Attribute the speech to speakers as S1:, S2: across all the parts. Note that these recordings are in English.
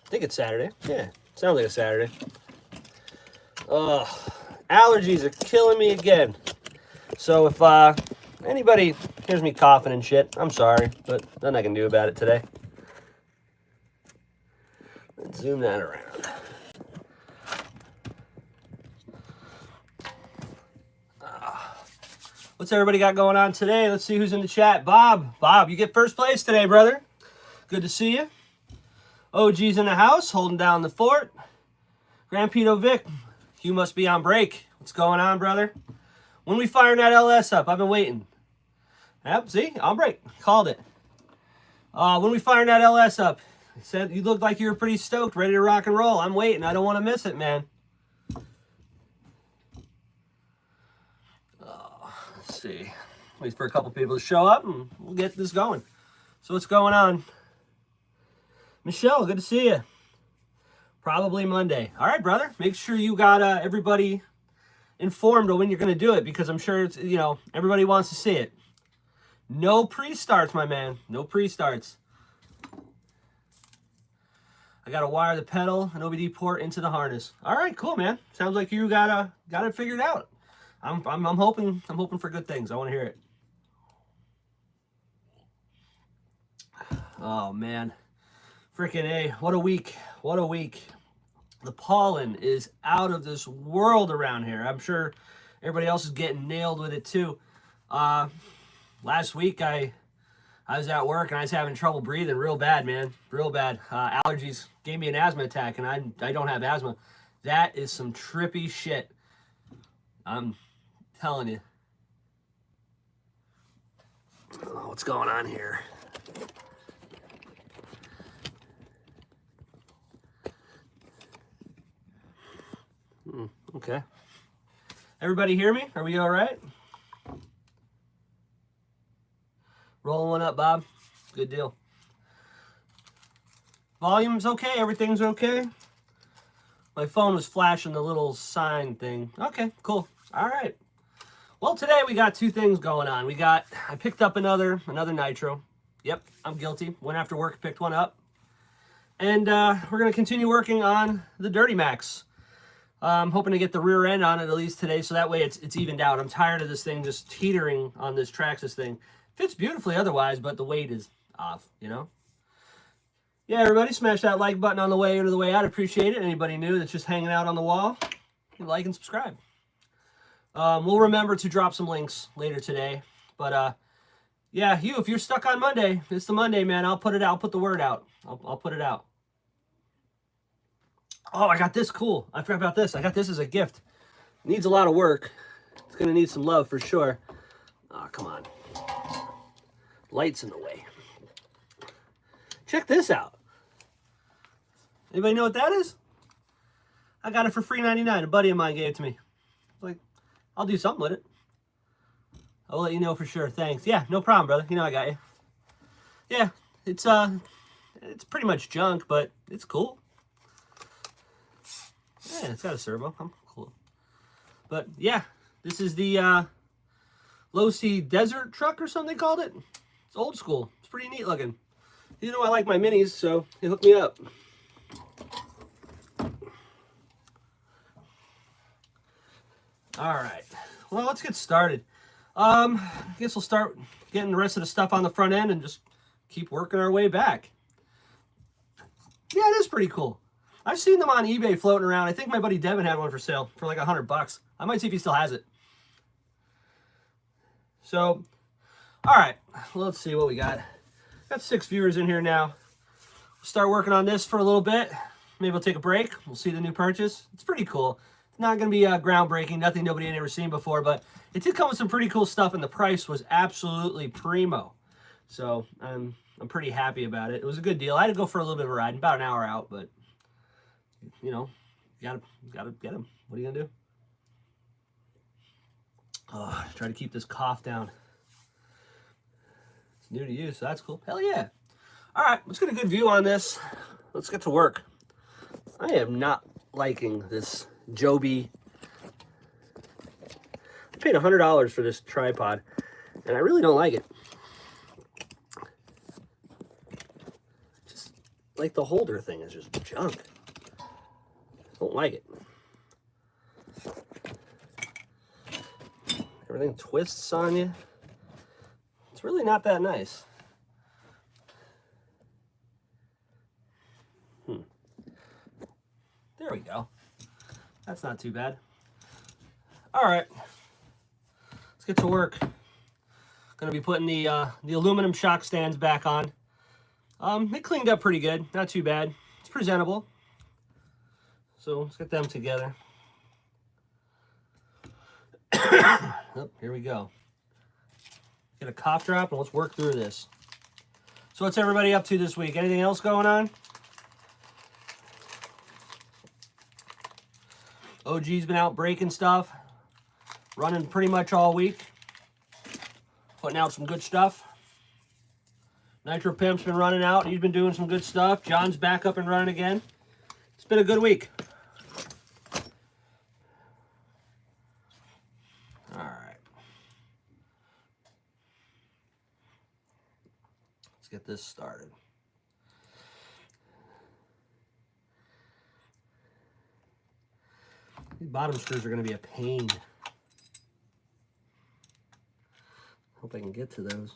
S1: think it's Saturday. Yeah, sounds like a Saturday. Ugh, allergies are killing me again. So if anybody hears me coughing and shit, I'm sorry, but nothing I can do about it today. Let's zoom that around. What's everybody got going on today? Let's see who's in the chat. Bob, you get first place today, brother. Good to see you. OG's in the house, holding down the fort. Grand Pito Vic, you must be on break. What's going on, brother? When we firing that LS up? I've been waiting. Yep, see? On break. Called it. When we firing that LS up? I said you looked like you were pretty stoked, ready to rock and roll. I'm waiting. I don't want to miss it, man. Let's see. Wait for a couple people to show up, and we'll get this going. So what's going on? Michelle, good to see you. Probably Monday. All right, brother. Make sure you got everybody informed of when you're going to do it, because I'm sure it's, you know, everybody wants to see it. No pre-starts, my man. No pre-starts. I got to wire the pedal and OBD port into the harness. All right, cool, man. Sounds like you got it figured out. I'm hoping for good things. I want to hear it. Oh man, freaking A! What a week! What a week! The pollen is out of this world around here. I'm sure everybody else is getting nailed with it too. Last week I was at work and I was having trouble breathing real bad, man, real bad. Allergies gave me an asthma attack, and I don't have asthma. That is some trippy shit. I'm telling you. Oh, what's going on here? Okay. Everybody hear me? Are we all right? Rolling one up, Bob. Good deal. Volume's okay. Everything's okay. My phone was flashing the little sign thing. Okay, cool. All right. Well, today we got two things going on. I picked up another nitro. Yep, I'm guilty. Went after work, picked one up. And we're going to continue working on the dirtymaxx. I'm hoping to get the rear end on it at least today, so that way it's evened out. I'm tired of this thing just teetering on this Traxxas thing. Fits beautifully otherwise, but the weight is off, you know? Yeah, everybody, smash that like button on the way in or the way out. Appreciate it. Anybody new that's just hanging out on the wall, like and subscribe. We'll remember to drop some links later today. But, yeah, if you're stuck on Monday, it's the Monday, man. I'll put it out. I'll put the word out. I'll put it out. Oh, I got this. Cool. I forgot about this. I got this as a gift. Needs a lot of work. It's going to need some love for sure. Oh, come on. Light's in the way. Check this out. Anybody know what that is? I got it for free 99. A buddy of mine gave it to me. Like, I'll do something with it. I'll let you know for sure. Thanks. Yeah, no problem, brother. You know I got you. Yeah, it's pretty much junk, but it's cool. Yeah, it's got a servo. I'm cool. But yeah, this is the low-C desert truck or something they called it. It's old school. It's pretty neat looking. You know I like my minis, so they hooked me up. All right. Well, let's get started. I guess we'll start getting the rest of the stuff on the front end and just keep working our way back. Yeah, it is pretty cool. I've seen them on eBay floating around. I think my buddy Devin had one for sale for like $100. I might see if he still has it. So, all right, well, let's see what we got. Got 6 viewers in here now. We'll start working on this for a little bit. Maybe we'll take a break. We'll see the new purchase. It's pretty cool. It's not going to be groundbreaking, nothing nobody had ever seen before, but it did come with some pretty cool stuff, and the price was absolutely primo. So I'm pretty happy about it. It was a good deal. I had to go for a little bit of a ride, about an hour out, but you know, you gotta get them. What are you gonna do? Oh, try to keep this cough down. It's new to you, so that's cool. Hell yeah. All right, let's get a good view on this. Let's get to work. I am not liking this Joby. I paid $100 for this tripod, and I really don't like it. like the holder thing is just junk. Don't like it. Everything twists on you. It's really not that nice. There we go. That's not too bad. All right, let's get to work. Gonna be putting the aluminum shock stands back on. They cleaned up pretty good, not too bad. It's presentable. So let's get them together. Oh, here we go. Get a cough drop and let's work through this. So what's everybody up to this week? Anything else going on? OG's been out breaking stuff, running pretty much all week, putting out some good stuff. Nitro Pimp's been running out. He's been doing some good stuff. John's back up and running again. It's been a good week. All right. Let's get this started. These bottom screws are going to be a pain. Hope I can get to those.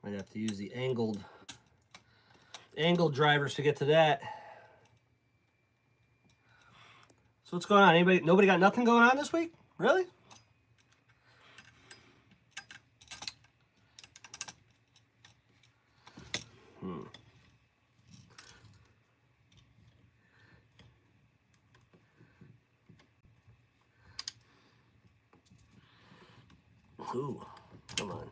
S1: Might have to use the angled drivers to get to that. So what's going on? Nobody got nothing going on this week? Really? Ooh, come on.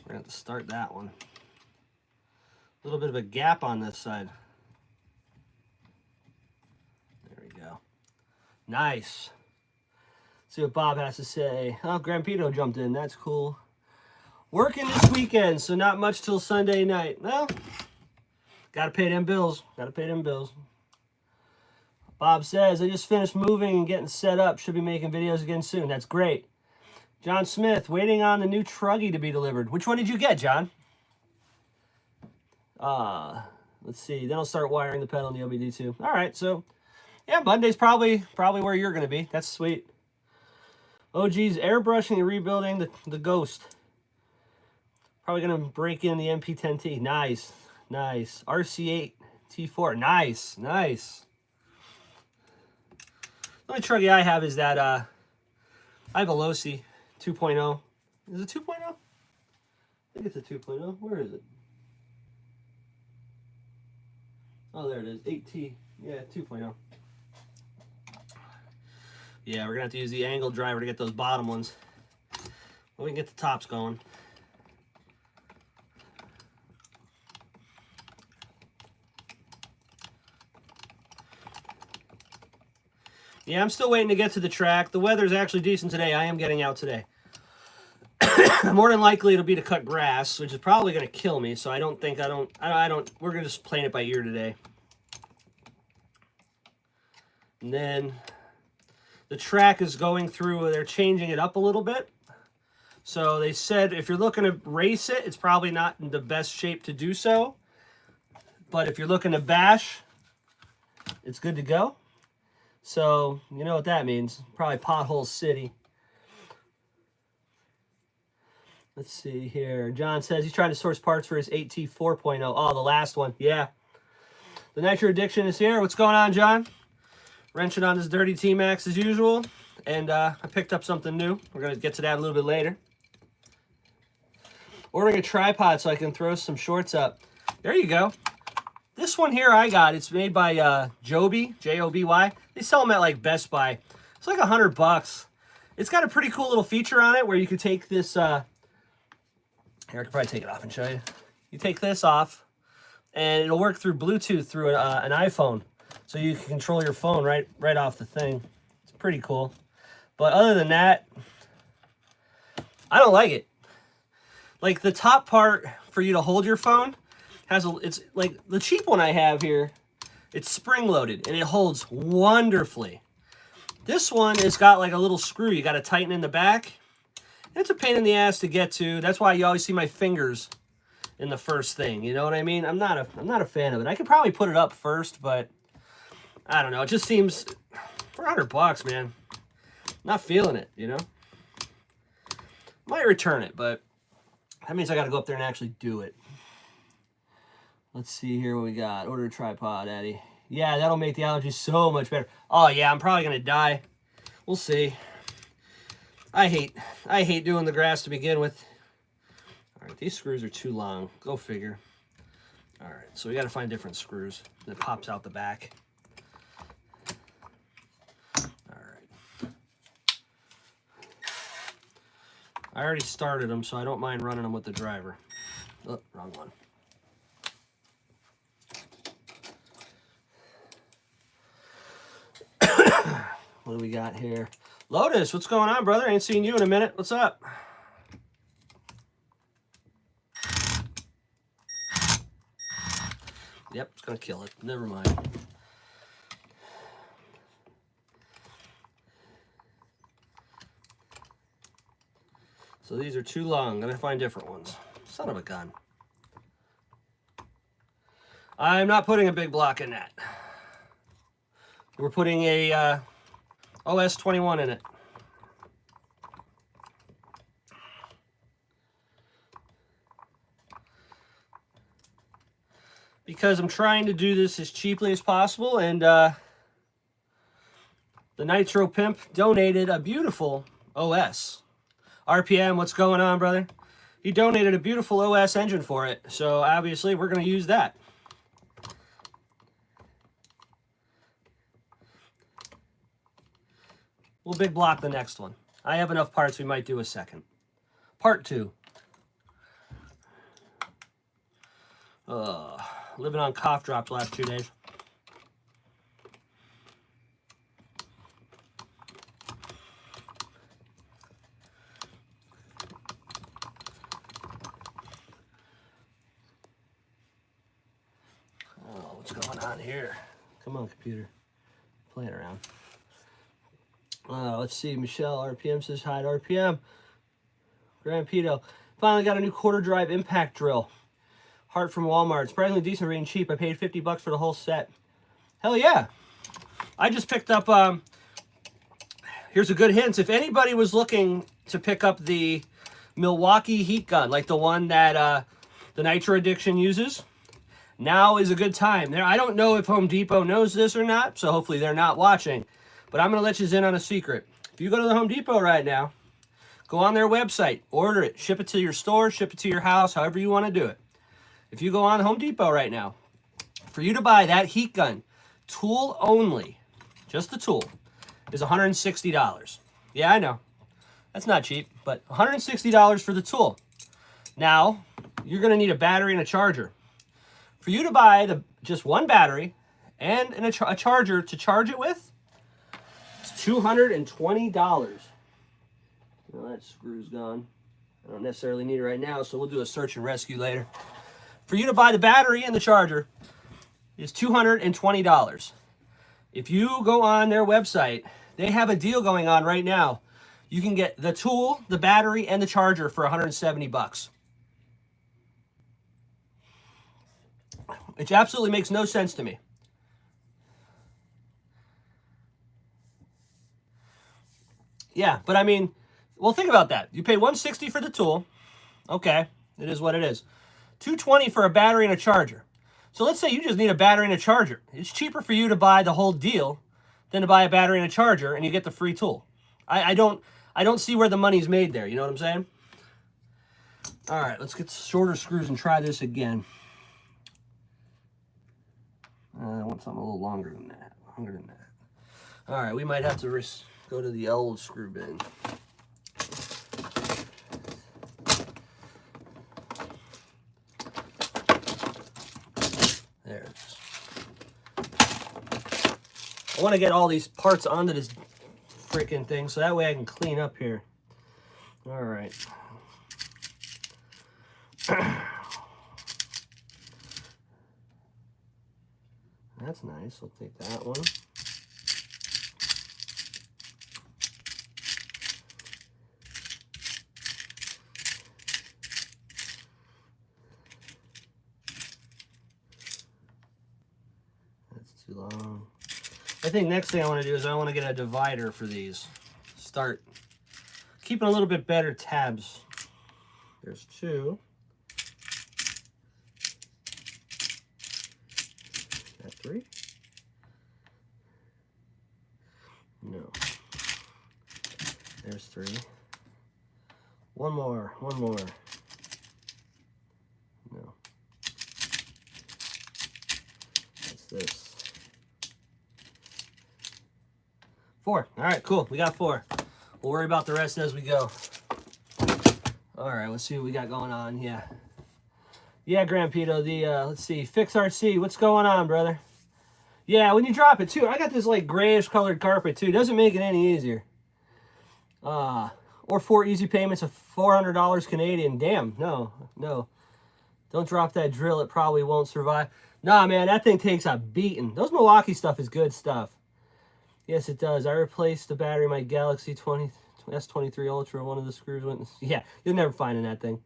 S1: We're going to have to start that one. A little bit of a gap on this side. There we go. Nice. See what Bob has to say. Oh, Grampito jumped in. That's cool. Working this weekend, so not much till Sunday night. Well, gotta pay them bills. Gotta pay them bills. Bob says, I just finished moving and getting set up. Should be making videos again soon. That's great. John Smith, waiting on the new Truggy to be delivered. Which one did you get, John? Let's see. Then I'll start wiring the pedal and the OBD2. All right, so, yeah, Monday's probably where you're going to be. That's sweet. OG's airbrushing and rebuilding the Ghost. Probably going to break in the MP10T. Nice, nice. RC8 T4. Nice, nice. The only Truggy I have is that, I have a Losi 2.0. Is it 2.0? I think it's a 2.0. Where is it? Oh, there it is. 8T. Yeah, 2.0. Yeah, we're going to have to use the angle driver to get those bottom ones. But we can get the tops going. Yeah, I'm still waiting to get to the track. The weather's actually decent today. I am getting out today. More than likely it'll be to cut grass, which is probably going to kill me. So we're going to just plane it by ear today. And then the track is going through, they're changing it up a little bit. So they said if you're looking to race it, it's probably not in the best shape to do so. But if you're looking to bash, it's good to go. So, you know what that means. Probably Pothole City. Let's see here. John says he's trying to source parts for his 8T 4.0. Oh, the last one. Yeah. The Nitro Addiction is here. What's going on, John? Wrenching on this dirty T-Max as usual. And I picked up something new. We're going to get to that a little bit later. Ordering a tripod so I can throw some shorts up. There you go. This one here I got, it's made by Joby, J-O-B-Y. They sell them at like Best Buy. It's like $100. It's got a pretty cool little feature on it where you could take this, here I could probably take it off and show you. You take this off and it'll work through Bluetooth through an iPhone. So you can control your phone right off the thing. It's pretty cool. But other than that, I don't like it. Like the top part for you to hold your phone, it's like the cheap one I have here. It's spring-loaded, and it holds wonderfully. This one has got like a little screw you got to tighten in the back. And it's a pain in the ass to get to. That's why you always see my fingers in the first thing. You know what I mean? I'm not a fan of it. I could probably put it up first, but I don't know. It just seems for $100, man. Not feeling it, you know? Might return it, but that means I got to go up there and actually do it. Let's see here what we got. Order a tripod, Eddie. Yeah, that'll make the allergies so much better. Oh, yeah, I'm probably going to die. We'll see. I hate doing the grass to begin with. All right, these screws are too long. Go figure. All right, so we got to find different screws. That pops out the back. I already started them, so I don't mind running them with the driver. Oh, wrong one. What do we got here? Lotus, what's going on, brother? Ain't seen you in a minute. What's up? Yep, it's going to kill it. Never mind. So these are too long. I'm going to find different ones. Son of a gun. I'm not putting a big block in that. We're putting a OS 21 in it. Because I'm trying to do this as cheaply as possible, and the Nitro Pimp donated a beautiful OS. RPM, what's going on, brother? He donated a beautiful OS engine for it, so obviously we're going to use that. We'll big block the next one. I have enough parts, we might do a second. Part 2. Living on cough drops the last 2 days. What's going on here? Come on, computer. Playing around. Let's see. Michelle RPM says hi to RPM. Grand Pito. Finally got a new quarter drive impact drill. Heart from Walmart. Surprisingly decent, rating cheap. I paid $50 for the whole set. Hell yeah. I just picked up, here's a good hint. If anybody was looking to pick up the Milwaukee heat gun, like the one that the Nitro Addiction uses, now is a good time. I don't know if Home Depot knows this or not, so hopefully they're not watching. But I'm going to let you in on a secret. If you go to the Home Depot right now, go on their website, order it, ship it to your store, ship it to your house, however you want to do it. If you go on Home Depot right now, for you to buy that heat gun, tool only, just the tool, is $160. Yeah, I know. That's not cheap, but $160 for the tool. Now, you're going to need a battery and a charger. For you to buy just one battery and a charger to charge it with, it's $220. Well, that screw's gone. I don't necessarily need it right now, so we'll do a search and rescue later. For you to buy the battery and the charger is $220. If you go on their website, they have a deal going on right now. You can get the tool, the battery, and the charger for $170. Which absolutely makes no sense to me. Yeah, but I mean, well, think about that. You pay $160 for the tool. Okay, it is what it is. $220 for a battery and a charger. So let's say you just need a battery and a charger. It's cheaper for you to buy the whole deal than to buy a battery and a charger, and you get the free tool. I don't see where the money's made there. You know what I'm saying? All right, let's get shorter screws and try this again. I want something a little longer than that. All right, we might have to go to the old screw bin. There it is. I want to get all these parts onto this freaking thing so that way I can clean up here. All right. That's nice. I'll take that one. That's too long. I think next thing I want to do is I want to get a divider for these. Start keeping a little bit better tabs. There's 2. Is that 3? No. There's 3. One more. No. That's this. 4. All right, cool. We got 4. We'll worry about the rest as we go. All right, let's see what we got going on. Yeah, Grampito, let's see, Fix RC, what's going on, brother? Yeah, when you drop it, too, I got this, like, grayish colored carpet, too. Doesn't make it any easier. Or 4 easy payments of $400 Canadian. Damn, no. Don't drop that drill. It probably won't survive. Nah, man, that thing takes a beating. Those Milwaukee stuff is good stuff. Yes, it does. I replaced the battery in my Galaxy S23 Ultra. One of the screws went... Yeah, you'll never find in that thing.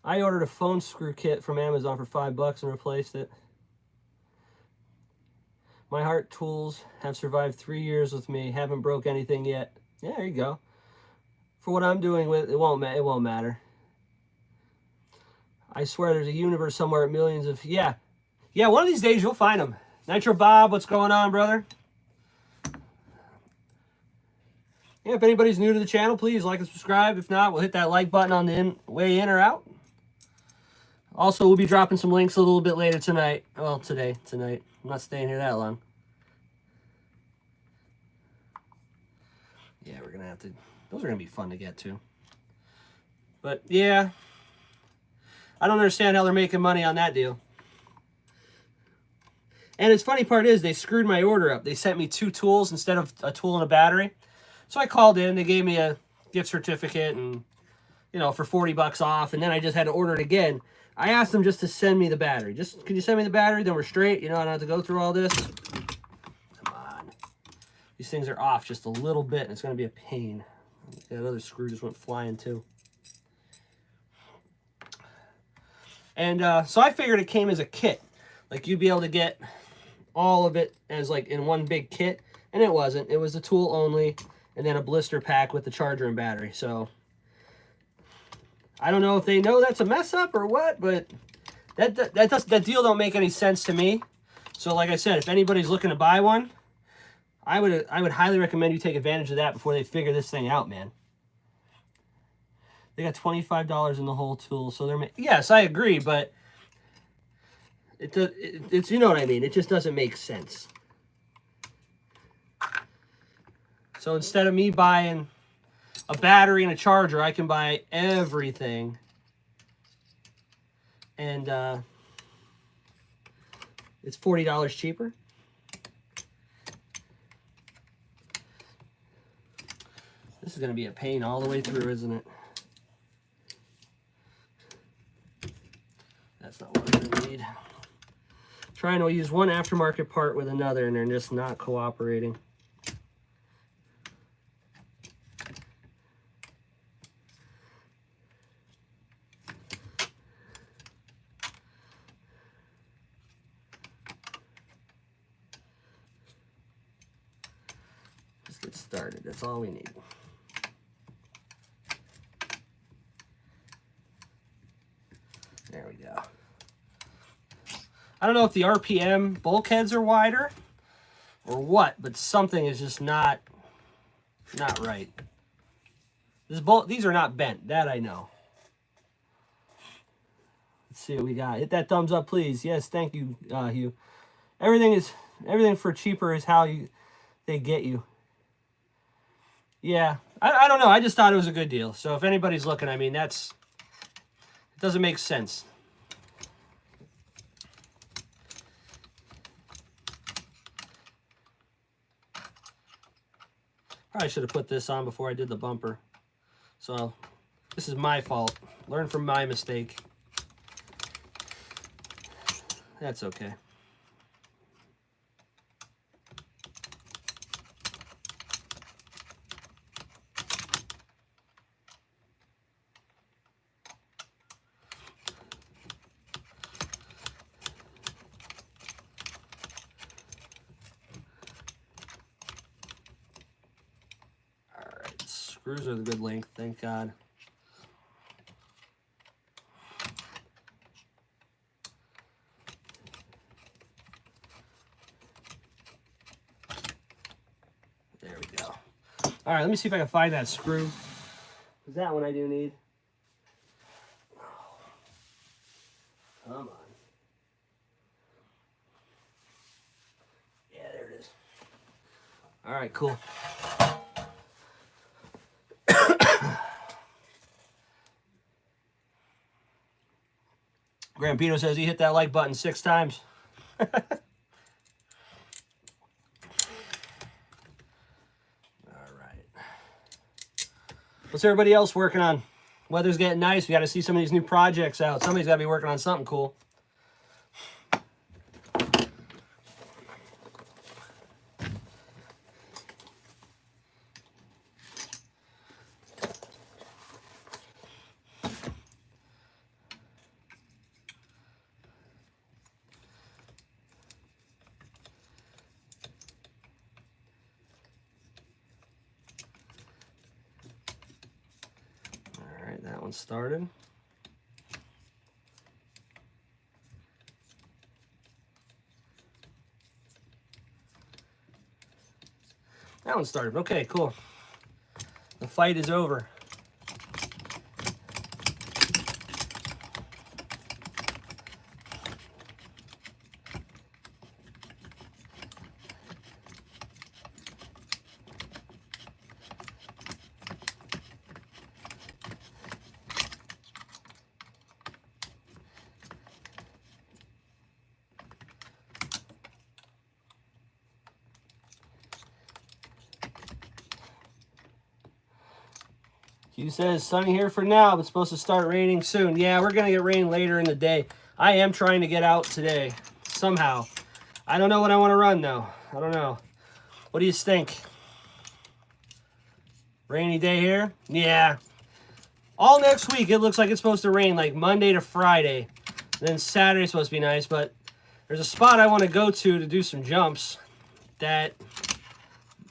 S1: I ordered a phone screw kit from Amazon for $5 and replaced it. My heart tools have survived 3 years with me. Haven't broke anything yet. Yeah, there you go. For what I'm doing with it won't matter. I swear there's a universe somewhere at millions of... Yeah, one of these days you'll find them. Nitro Bob, what's going on, brother? Yeah, if anybody's new to the channel, please like and subscribe. If not, we'll hit that like button on the way in or out. Also, we'll be dropping some links a little bit later tonight. Well, tonight. I'm not staying here that long. Yeah, we're going to have to... Those are going to be fun to get to. But, yeah. I don't understand how they're making money on that deal. And its funny part is, they screwed my order up. They sent me 2 tools instead of a tool and a battery. So I called in, they gave me a gift certificate and, you know, for 40 bucks off, and then I just had to order it again. I asked them just to send me the battery. Just, can you send me the battery? Then we're straight. You know, I don't have to go through all this. Come on. These things are off just a little bit, and it's going to be a pain. That other screw just went flying, too. And so I figured it came as a kit. Like, you'd be able to get all of it as, like, in one big kit, and it wasn't. It was the tool only. And then a blister pack with the charger and battery. So, I don't know if they know that's a mess up or what, but that deal don't make any sense to me. So, like I said, if anybody's looking to buy one, I would highly recommend you take advantage of that before they figure this thing out, man. They got $25 in the whole tool, so they're... Yes, I agree, but it's you know what I mean. It just doesn't make sense. So instead of me buying a battery and a charger, I can buy everything. And it's $40 cheaper. This is going to be a pain all the way through, isn't it? That's not what I'm going to need. Trying to use one aftermarket part with another, and they're just not cooperating. Get started. That's all we need. There we go. I don't know if the RPM bulkheads are wider or what, but something is just not right. These are not bent. That I know. Let's see what we got. Hit that thumbs up, please. Yes, thank you, Hugh. Everything for cheaper is how they get you. Yeah, I don't know. I just thought it was a good deal. So if anybody's looking, I mean, it doesn't make sense. Probably should have put this on before I did the bumper. So this is my fault. Learn from my mistake. That's okay. Screws are the good length, thank God. There we go. All right, let me see if I can find that screw. Because that one I do need. Come on. Yeah, there it is. All right, cool. Grampino says he hit that like button 6 times. All right. What's everybody else working on? Weather's getting nice. We got to see some of these new projects out. Somebody's got to be working on something cool. That one started. That one started. Okay, cool. The fight is over. He says, sunny here for now, but it's supposed to start raining soon. Yeah, we're going to get rain later in the day. I am trying to get out today, somehow. I don't know what I want to run, though. I don't know. What do you think? Rainy day here? Yeah. All next week, it looks like it's supposed to rain, like Monday to Friday. And then Saturday's supposed to be nice, but there's a spot I want to go to do some jumps that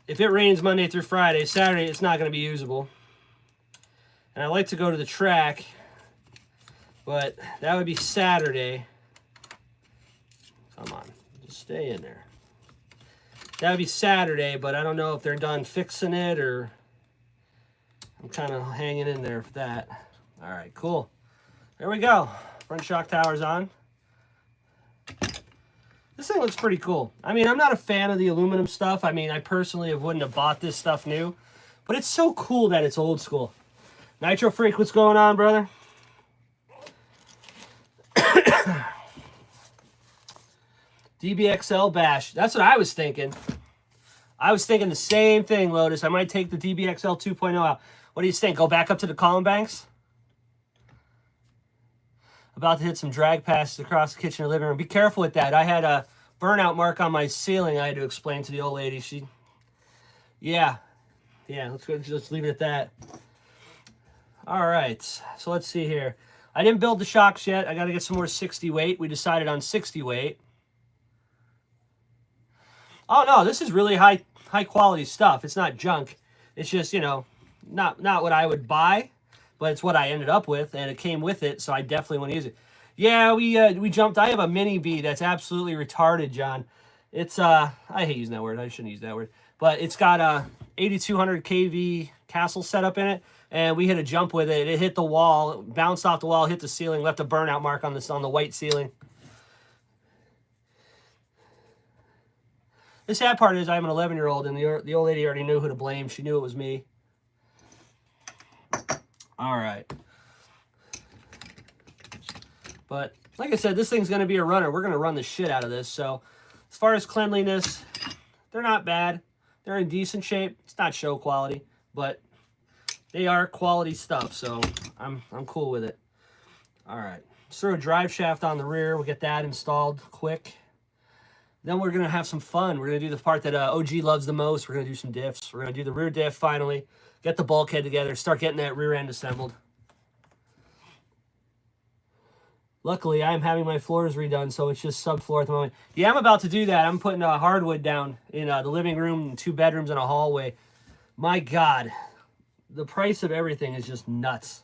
S1: if it rains Monday through Friday, Saturday, it's not going to be usable. And I like to go to the track, but that would be Saturday. Come on, just stay in there. That would be Saturday, but I don't know if they're done fixing it or I'm kind of hanging in there for that. All right, cool. There we go. Front shock tower's on. This thing looks pretty cool. I mean, I'm not a fan of the aluminum stuff. I mean, I personally wouldn't have bought this stuff new, but it's so cool that it's old school. Nitro Freak, what's going on, brother? DBXL Bash. That's what I was thinking. I was thinking the same thing, Lotus. I might take the DBXL 2.0 out. What do you think? Go back up to the column banks? About to hit some drag passes across the kitchen or living room. Be careful with that. I had a burnout mark on my ceiling I had to explain to the old lady. Yeah, let's leave it at that. All right, so let's see here. I didn't build the shocks yet. I got to get some more 60 weight. We decided on 60 weight. Oh, no, this is really high quality stuff. It's not junk. It's just, you know, not what I would buy, but it's what I ended up with, and it came with it, so I definitely want to use it. Yeah, we jumped. I have a mini bee that's absolutely retarded, John. It's, I hate using that word. I shouldn't use that word. But it's got a 8200 kV castle setup in it. And we hit a jump with it. It hit the wall, bounced off the wall, hit the ceiling, left a burnout mark on the white ceiling. The sad part is I'm an 11-year-old, and the old lady already knew who to blame. She knew it was me. All right. But like I said, this thing's going to be a runner. We're going to run the shit out of this. So as far as cleanliness, they're not bad. They're in decent shape. It's not show quality, but they are quality stuff, so I'm cool with it. All right, let's throw a drive shaft on the rear. We'll get that installed quick. Then we're going to have some fun. We're going to do the part that OG loves the most. We're going to do some diffs. We're going to do the rear diff finally, get the bulkhead together, start getting that rear end assembled. Luckily, I'm having my floors redone, so it's just subfloor at the moment. Yeah, I'm about to do that. I'm putting hardwood down in the living room, 2 bedrooms, and a hallway. My God. the price of everything is just nuts.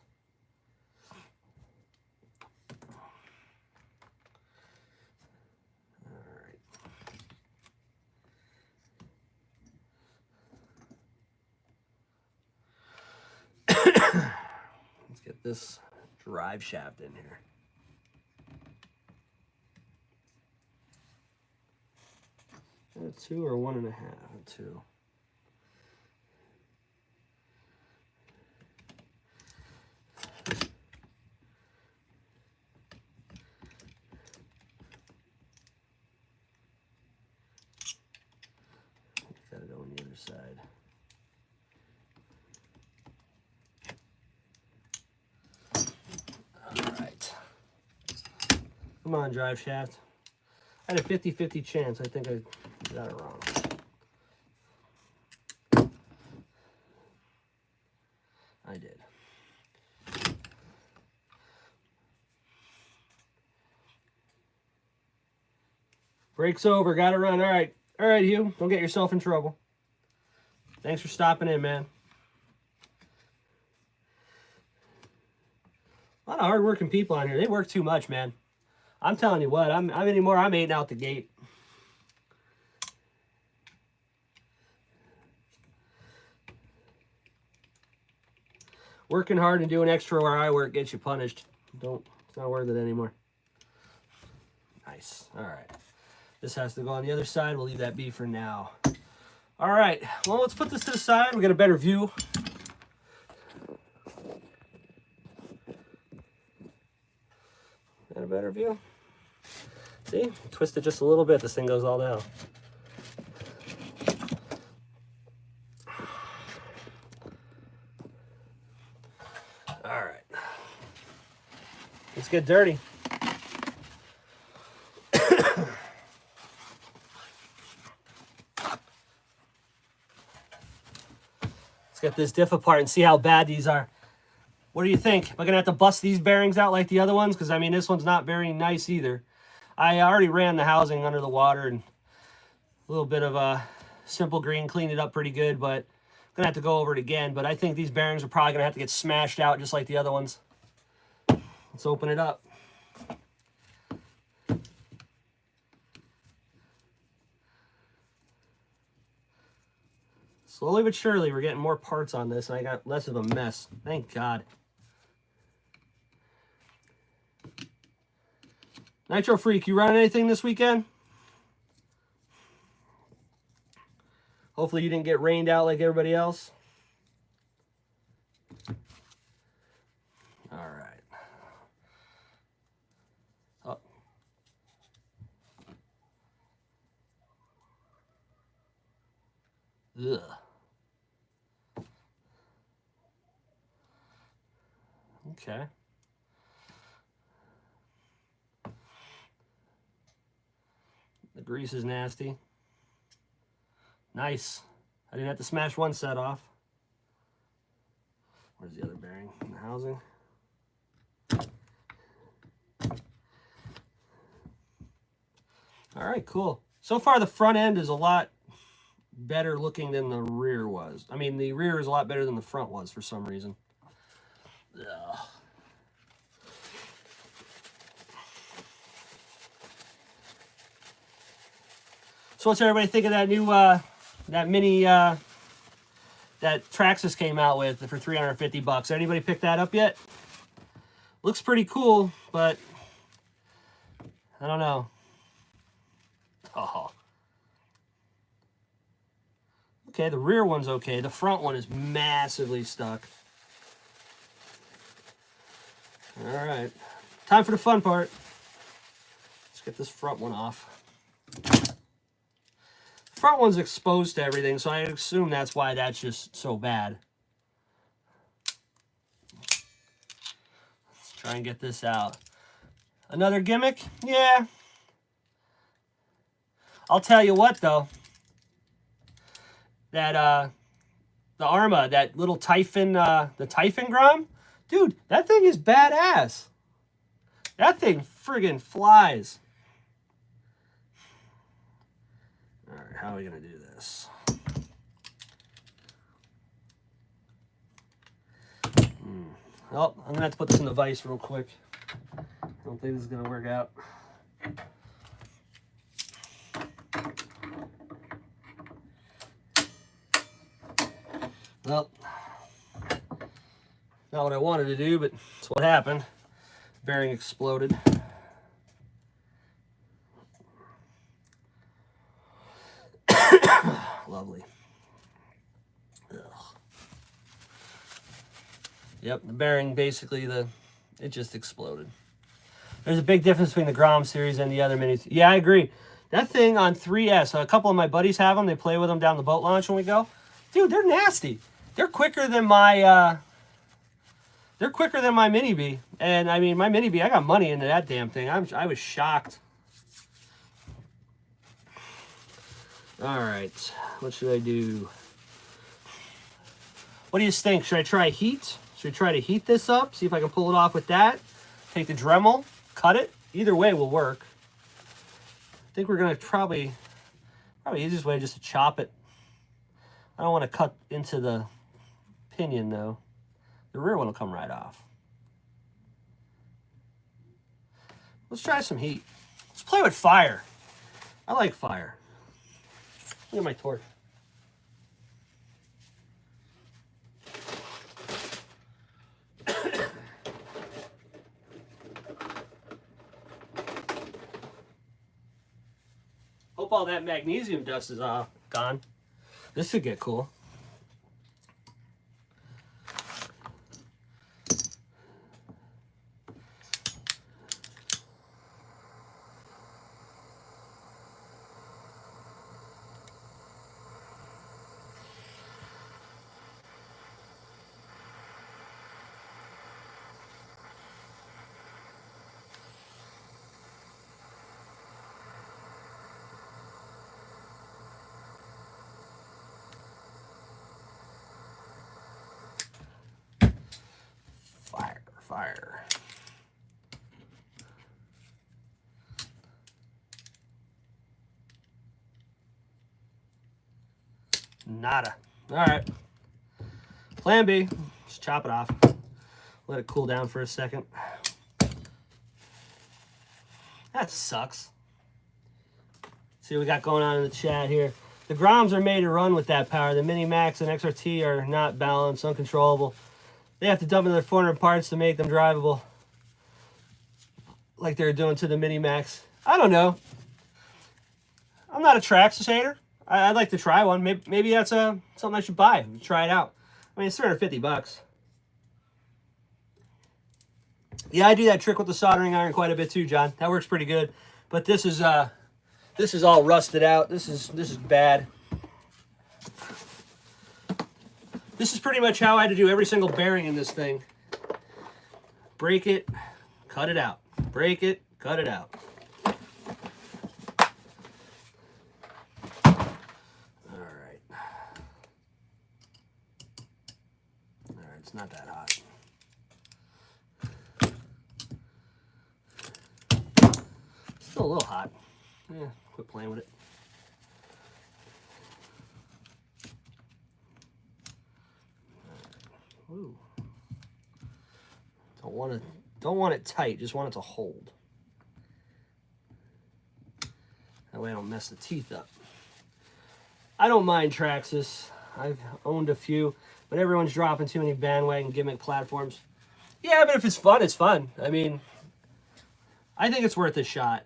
S1: Let's get this drive shaft in here. A 2 or 1.5? A 2. Got it on the other side. All right. Come on, drive shaft. I had a 50-50 chance. I think I got it wrong. I did. Break's over. Got to run. All right. All right, Hugh. Don't get yourself in trouble. Thanks for stopping in, man. A lot of hard-working people on here. They work too much, man. I'm telling you what. I'm eating out the gate. Working hard and doing extra where I work gets you punished. It's not worth it anymore. Nice. All right. This has to go on the other side. We'll leave that be for now. All right. Well, let's put this to the side. We get a better view. Got a better view. See? Twist it just a little bit. This thing goes all down. All right. Let's get dirty. Let's get this diff apart and see how bad these are. What do you think? Am I going to have to bust these bearings out like the other ones? Because, I mean, this one's not very nice either. I already ran the housing under the water and a little bit of simple green, cleaned it up pretty good, but I'm going to have to go over it again. But I think these bearings are probably going to have to get smashed out just like the other ones. Let's open it up. Slowly but surely, we're getting more parts on this, and I got less of a mess. Thank God. Nitro Freak, you running anything this weekend? Hopefully you didn't get rained out like everybody else. All right. Oh. Ugh. Okay. The grease is nasty. Nice. I didn't have to smash one set off. Where's the other bearing in the housing? All right, cool. So far, the front end is a lot better looking than the rear was. I mean, the rear is a lot better than the front was for some reason. Ugh. So what's everybody think of that new, that mini, that Traxxas came out with for 350 bucks? Anybody pick that up yet? Looks pretty cool, but I don't know. Oh. Okay, the rear one's okay. The front one is massively stuck. All right. Time for the fun part. Let's get this front one off. Front one's exposed to everything, so I assume that's why that's just so bad. Let's try and get this out. Another gimmick? Yeah. I'll tell you what, though. That, the Arma, that little Typhon, the Typhon Grom, dude, that thing is badass. That thing friggin' flies. All right, how are we gonna do this? Oh, I'm gonna have to put this in the vise real quick. I don't think this is gonna work out. Well, not what I wanted to do, but it's what happened. Bearing exploded. Lovely. Ugh. Yep, the bearing basically, it just exploded. There's a big difference between the Grom series and the other minis. Yeah, I agree. That thing on 3S, a couple of my buddies have them. They play with them down the boat launch when we go. Dude, they're nasty. They're quicker than my mini B. And I mean, my mini B, I got money into that damn thing. I was shocked. All right, what should I do? What do you think? Should I try heat? Should I try to heat this up? See if I can pull it off with that. Take the Dremel, cut it. Either way will work. I think we're gonna probably the easiest way just to chop it. I don't want to cut into the pinion though. The rear one will come right off. Let's try some heat. Let's play with fire. I like fire. Look at my torch. Hope all that magnesium dust is gone. This should get cool. Fire. Nada. All right. Plan B. Just chop it off. Let it cool down for a second. That sucks. See what we got going on in the chat here. The Groms are made to run with that power. The Mini Max and XRT are not balanced, uncontrollable. They have to dump another 400 parts to make them drivable. Like they're doing to the Mini Max. I don't know. I'm not a Traxxas hater. I'd like to try one. Maybe that's something I should buy. Try it out. I mean, it's $350. Yeah, I do that trick with the soldering iron quite a bit too, John. That works pretty good. But this is all rusted out. This is bad. This is pretty much how I had to do every single bearing in this thing. Break it, cut it out. Break it, cut it out. All right, it's not that hot. Still a little hot. Yeah, quit playing with it. Ooh. Don't want it tight, just want it to hold. That way I don't mess the teeth up. I don't mind Traxxas. I've owned a few, but everyone's dropping too many bandwagon gimmick platforms. Yeah, but if it's fun, it's fun. I mean, I think it's worth a shot.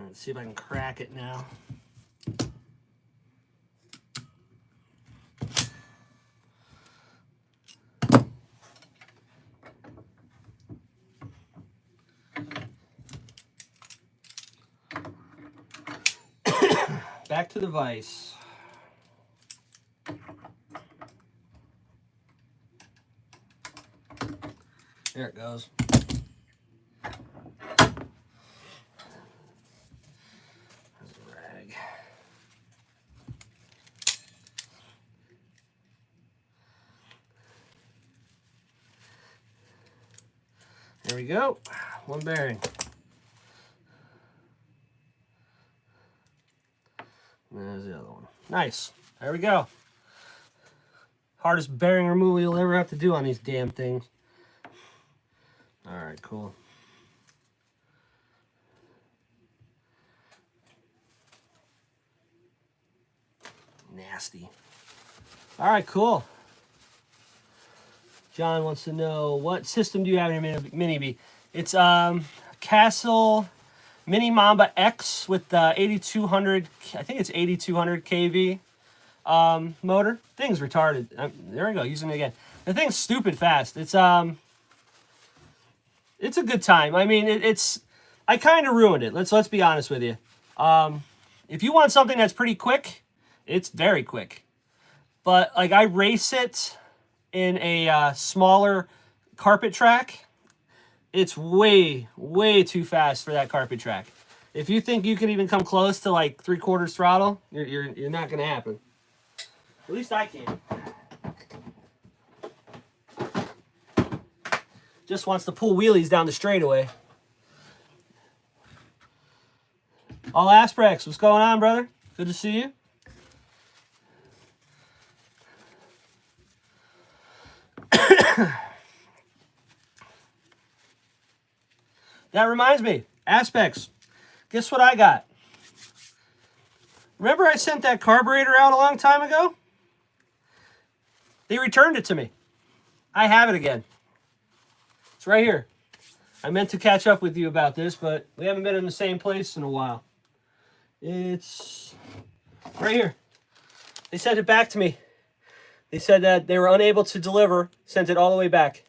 S1: Let's see if I can crack it now. back to the vise. There it goes. There's a rag. There we go. One bearing. And there's the other one. Nice. There we go. Hardest bearing removal you'll ever have to do on these damn things. All right, cool. Nasty. All right, cool. John wants to know, what system do you have in your Mini B? It's Castle Mini Mamba X with the 8200, I think it's 8200 kV motor. Thing's retarded. There we go, using it again. The thing's stupid fast. It's a good time. I mean, I kind of ruined it. Let's be honest with you. If you want something that's pretty quick, it's very quick. But like, I race it in a smaller carpet track. It's way too fast for that carpet track. If you think you can even come close to like 3/4 throttle, you're not gonna happen. At least I can. Just wants to pull wheelies down the straightaway. All Asprex, what's going on, brother? Good to see you. That reminds me, Aspects. Guess what I got? Remember I sent that carburetor out a long time ago? They returned it to me. I have it again. It's right here. I meant to catch up with you about this, but we haven't been in the same place in a while. It's right here. They sent it back to me. They said that they were unable to deliver, sent it all the way back.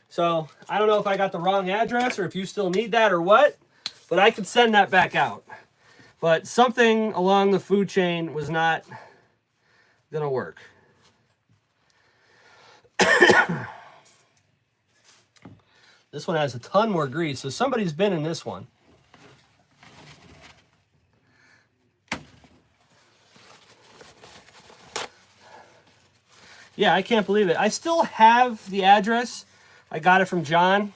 S1: So I don't know if I got the wrong address or if you still need that or what, but I could send that back out. But something along the food chain was not gonna work. This one has a ton more grease, so somebody's been in this one. Yeah, I can't believe it. I still have the address. I got it from John.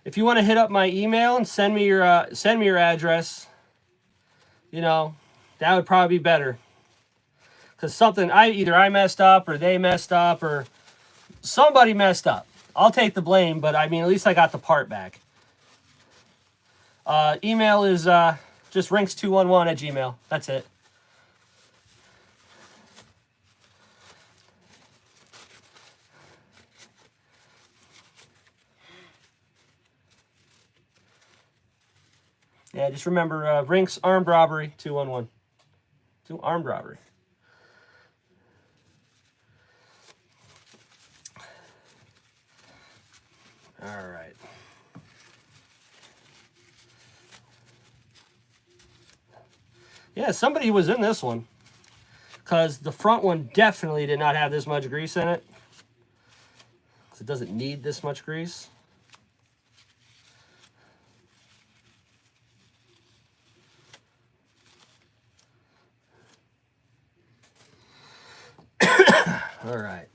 S1: If you want to hit up my email and send me your address, you know, that would probably be better. Because something, either I messed up or they messed up or somebody messed up. I'll take the blame, but I mean, at least I got the part back. Email is just rynks211@gmail.com. That's it. Yeah, just remember, Rynks armed robbery 211. Armed robbery. All right. Yeah, somebody was in this one. Because the front one definitely did not have this much grease in it. Because it doesn't need this much grease. All right.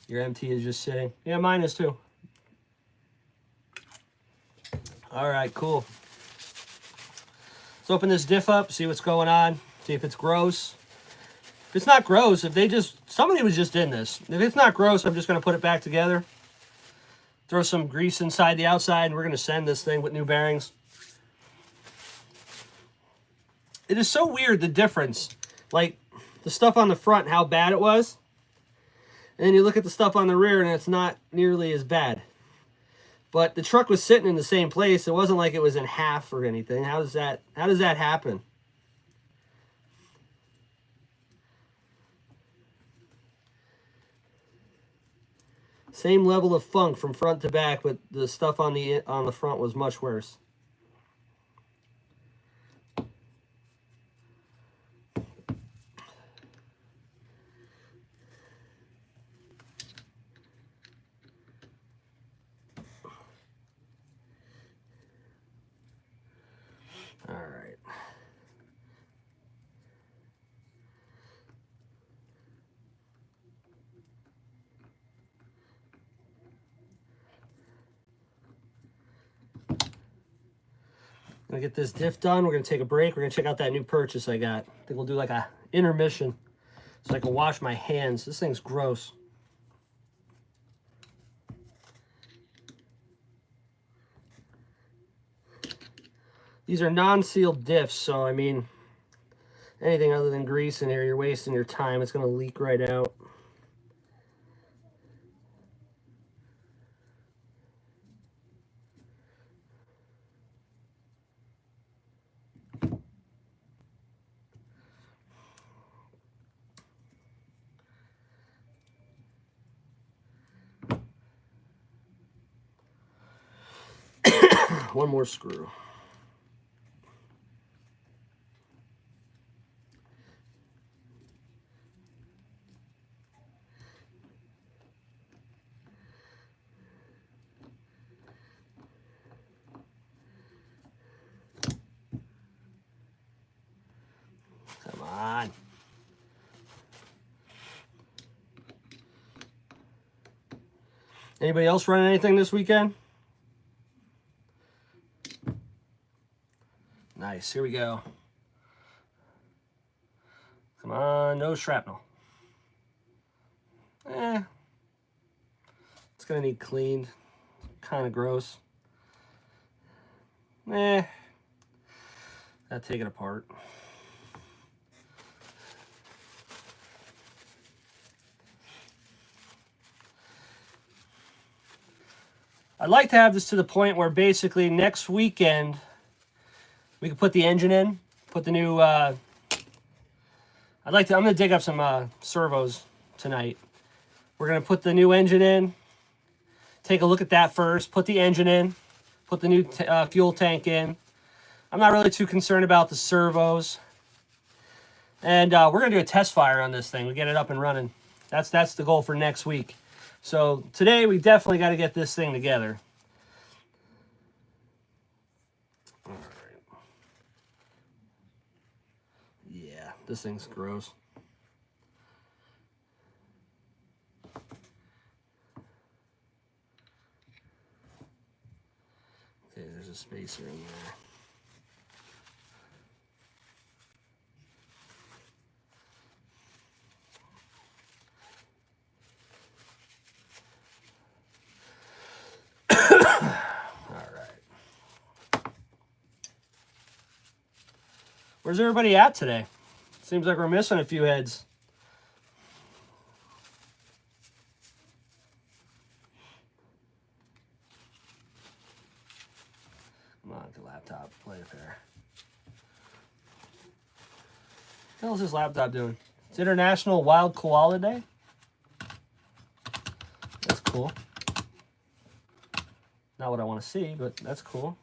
S1: Your MT is just sitting. Yeah, mine is too. All right, cool. Let's open this diff up, see what's going on, see if it's gross. If it's not gross, somebody was just in this. If it's not gross, I'm just going to put it back together. Throw some grease inside the outside, and we're going to send this thing with new bearings. It is so weird, the difference. Like, the stuff on the front, how bad it was. And then you look at the stuff on the rear, and it's not nearly as bad. But the truck was sitting in the same place. It wasn't like it was in half or anything. How does that happen? Same level of funk from front to back, but the stuff on the front was much worse. Gonna get this diff done. We're gonna take a break. We're gonna check out that new purchase I got. I think we'll do like a intermission so I can wash my hands. This thing's gross. These are non-sealed diffs, so I mean, anything other than grease in here, you're wasting your time. It's gonna leak right out. One more screw. Come on. Anybody else running anything this weekend? Nice, here we go. Come on, no shrapnel. It's gonna need cleaned. Kind of gross. I'll take it apart. I'd like to have this to the point where basically next weekend we can put the engine in, put the new, I'm gonna dig up some servos tonight. We're gonna put the new engine in, take a look at that first, put the engine in, put the new fuel tank in. I'm not really too concerned about the servos. And we're gonna do a test fire on this thing. We get it up and running. That's the goal for next week. So today we definitely got to get this thing together. All right. Yeah, this thing's gross. Okay, there's a spacer in there. Where's everybody at today? Seems like we're missing a few heads. Come on, the laptop, play it there. What the hell is this laptop doing? It's International Wild Koala Day. That's cool. Not what I want to see, but that's cool.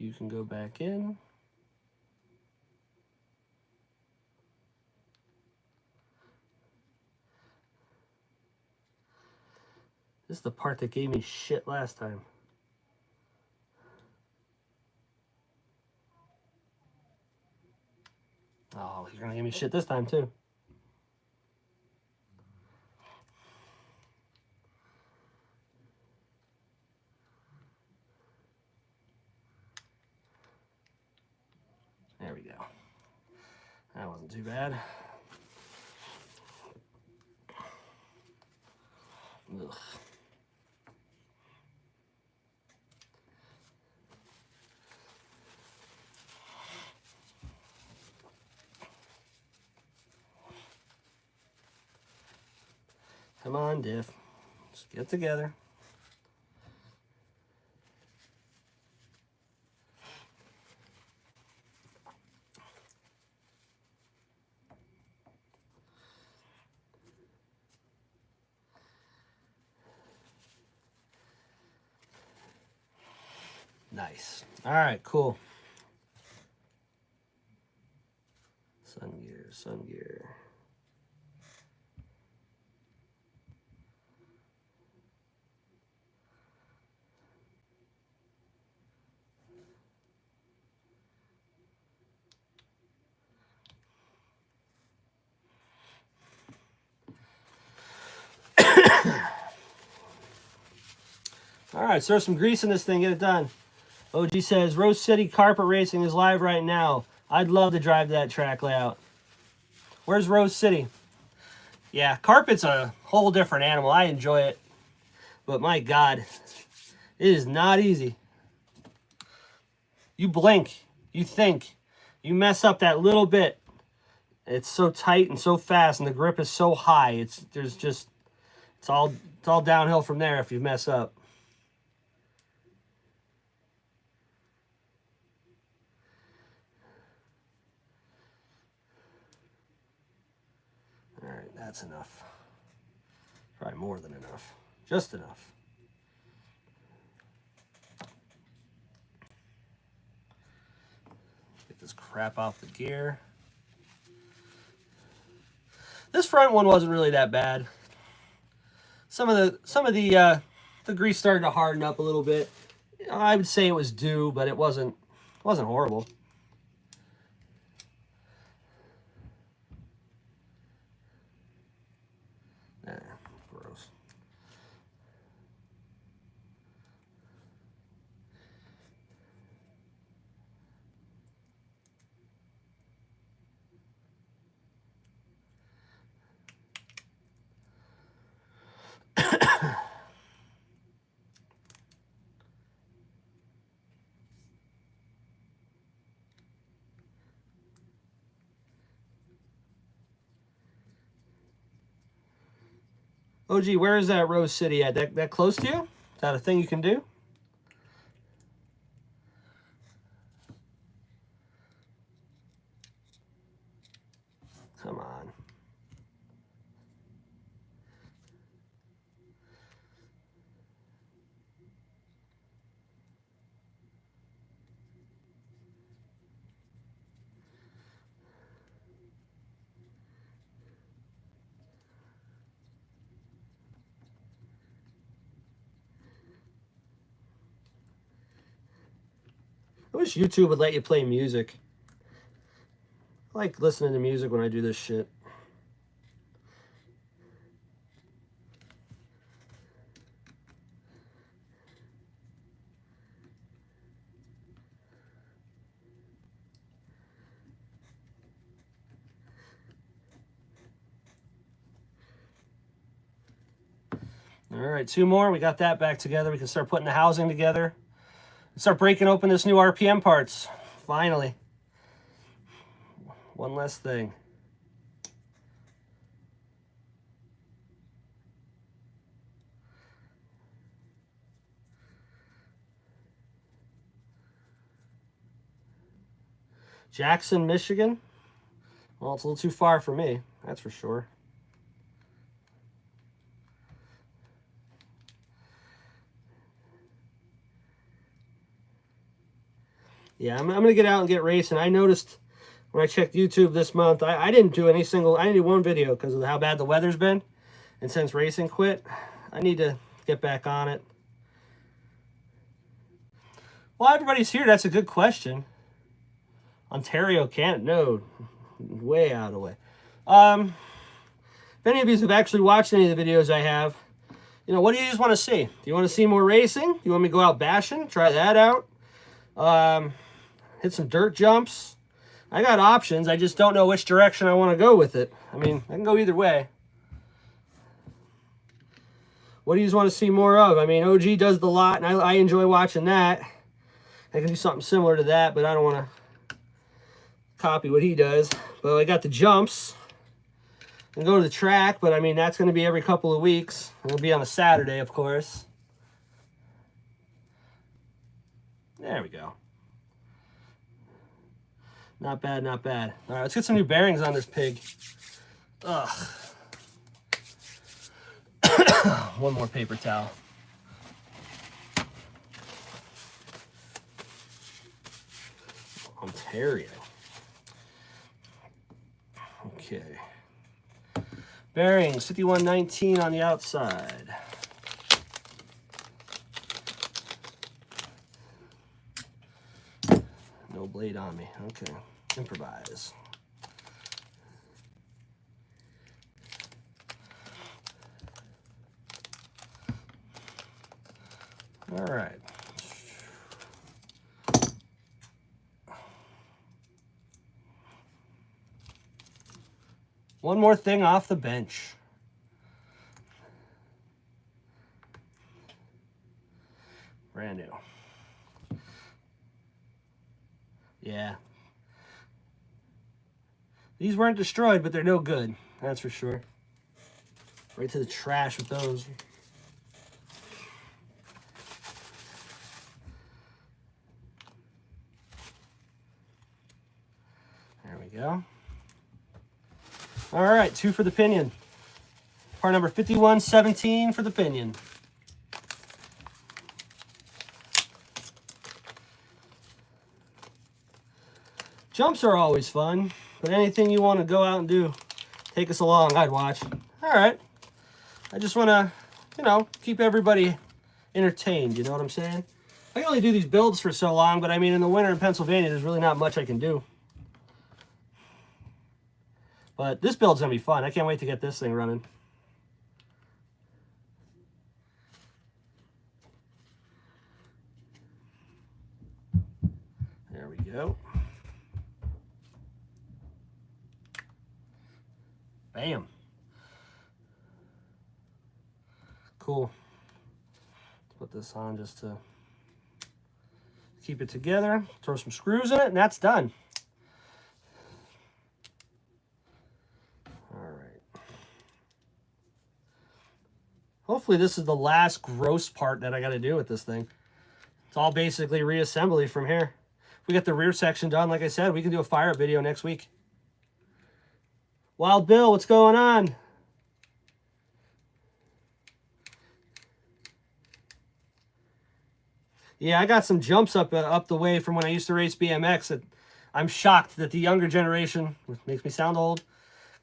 S1: You can go back in. This is the part that gave me shit last time. Oh, you're gonna give me shit this time too. There we go. That wasn't too bad. Ugh. Come on, diff. Just get together. Nice. All right, cool. Sun gear, sun gear. All right, throw some grease in this thing, get it done. OG says, Rose City Carpet Racing is live right now. I'd love to drive that track layout. Where's Rose City? Yeah, carpet's a whole different animal. I enjoy it. But my God, it is not easy. You blink, you think, you mess up that little bit. It's so tight and so fast, and the grip is so high. It's all downhill from there if you mess up. All right, that's enough. Probably more than enough. Just enough. Get this crap off the gear. This front one wasn't really that bad. Some of the grease started to harden up a little bit. I would say it was due, but it wasn't horrible. Gross. OG, where is that Rose City at? That close to you? Is that a thing you can do? Come on. I wish YouTube would let you play music. I like listening to music when I do this shit. All right, 2 more. We got that back together. We can start putting the housing together. Start breaking open this new RPM parts. Finally. One less thing. Jackson, Michigan. Well, it's a little too far for me, that's for sure. Yeah, I'm going to get out and get racing. I noticed when I checked YouTube this month, I didn't do one video because of how bad the weather's been. And since racing quit, I need to get back on it. Well, everybody's here. That's a good question. Ontario, Canada, no, way out of the way. If any of you have actually watched any of the videos I have, you know, what do you just want to see? Do you want to see more racing? Do you want me to go out bashing? Try that out. Hit some dirt jumps. I got options. I just don't know which direction I want to go with it. I mean, I can go either way. What do you just want to see more of? I mean, OG does the lot, and I enjoy watching that. I can do something similar to that, but I don't want to copy what he does. But I got the jumps. And go to the track, but I mean, that's going to be every couple of weeks. It'll be on a Saturday, of course. There we go. Not bad, not bad. All right, let's get some new bearings on this pig. Ugh. One more paper towel. Ontario. Okay. Bearings, 5119 on the outside. No blade on me. Okay. Improvise. All right. One more thing off the bench. Brand new. Yeah. These weren't destroyed, but they're no good. That's for sure. Right to the trash with those. There we go. All right, 2 for the pinion. Part number 5117 for the pinion. Jumps are always fun, but anything you want to go out and do, take us along, I'd watch. All right. I just want to, you know, keep everybody entertained, you know what I'm saying? I can only do these builds for so long, but I mean, in the winter in Pennsylvania, there's really not much I can do. But this build's going to be fun. I can't wait to get this thing running. There we go. Bam. Cool. Put this on just to keep it together. Throw some screws in it, and that's done. All right. Hopefully this is the last gross part that I got to do with this thing. It's all basically reassembly from here. We got the rear section done. Like I said, we can do a fire-up video next week. Wild Bill, what's going on? Yeah, I got some jumps up the way from when I used to race BMX. That I'm shocked that the younger generation, which makes me sound old,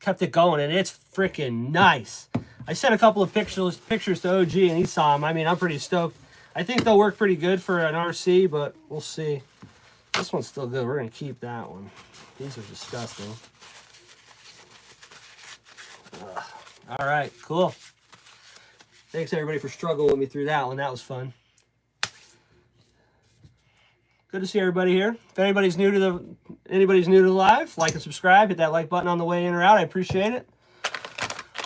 S1: kept it going, and it's freaking nice. I sent a couple of pictures to OG, and he saw them. I mean, I'm pretty stoked. I think they'll work pretty good for an RC, but we'll see. This one's still good. We're going to keep that one. These are disgusting. All right, cool. Thanks everybody for struggling with me through that one. That was fun. Good to see everybody here. If anybody's new to the live, like and subscribe. Hit that like button on the way in or out. I appreciate it.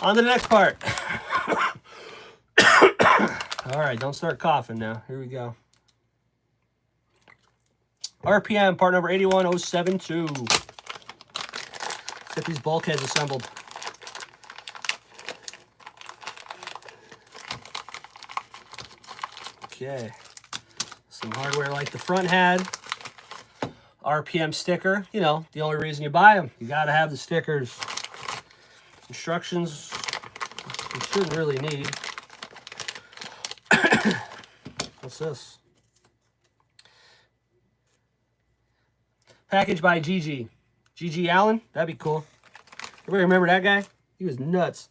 S1: On to the next part. All right, don't start coughing now. Here we go. RPM part number 81072. Get these bulkheads assembled. Okay, some hardware like the front had. RPM sticker, you know, the only reason you buy them. You got to have the stickers. Instructions you shouldn't really need. What's this? Packaged by Gigi. Gigi Allen, that'd be cool. Everybody remember that guy? He was nuts.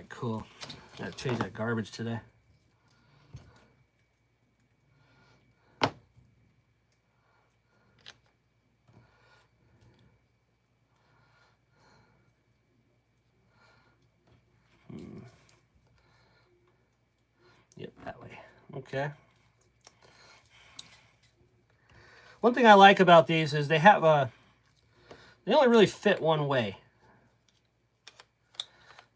S1: Cool. Gotta change that garbage today. Yep, that way. Okay. One thing I like about these is they only really fit one way.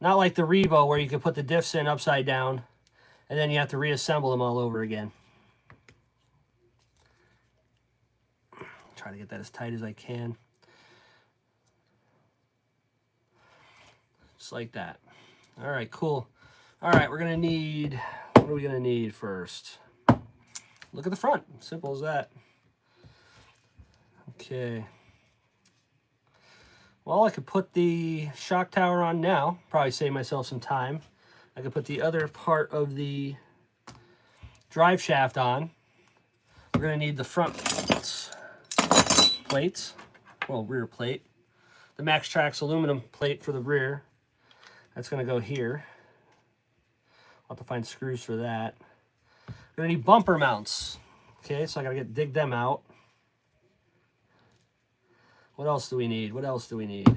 S1: Not like the Revo where you can put the diffs in upside down and then you have to reassemble them all over again. Try to get that as tight as I can. Just like that. All right, cool. All right, we're going to need, what are we going to need first? Look at the front. Simple as that. Okay. Well, I could put the shock tower on now. Probably save myself some time. I could put the other part of the drive shaft on. We're going to need the front plates. Well, rear plate. The MaxxTrax aluminum plate for the rear. That's going to go here. I'll have to find screws for that. We're going to need bumper mounts. Okay, so I got to dig them out. What else do we need? What else do we need?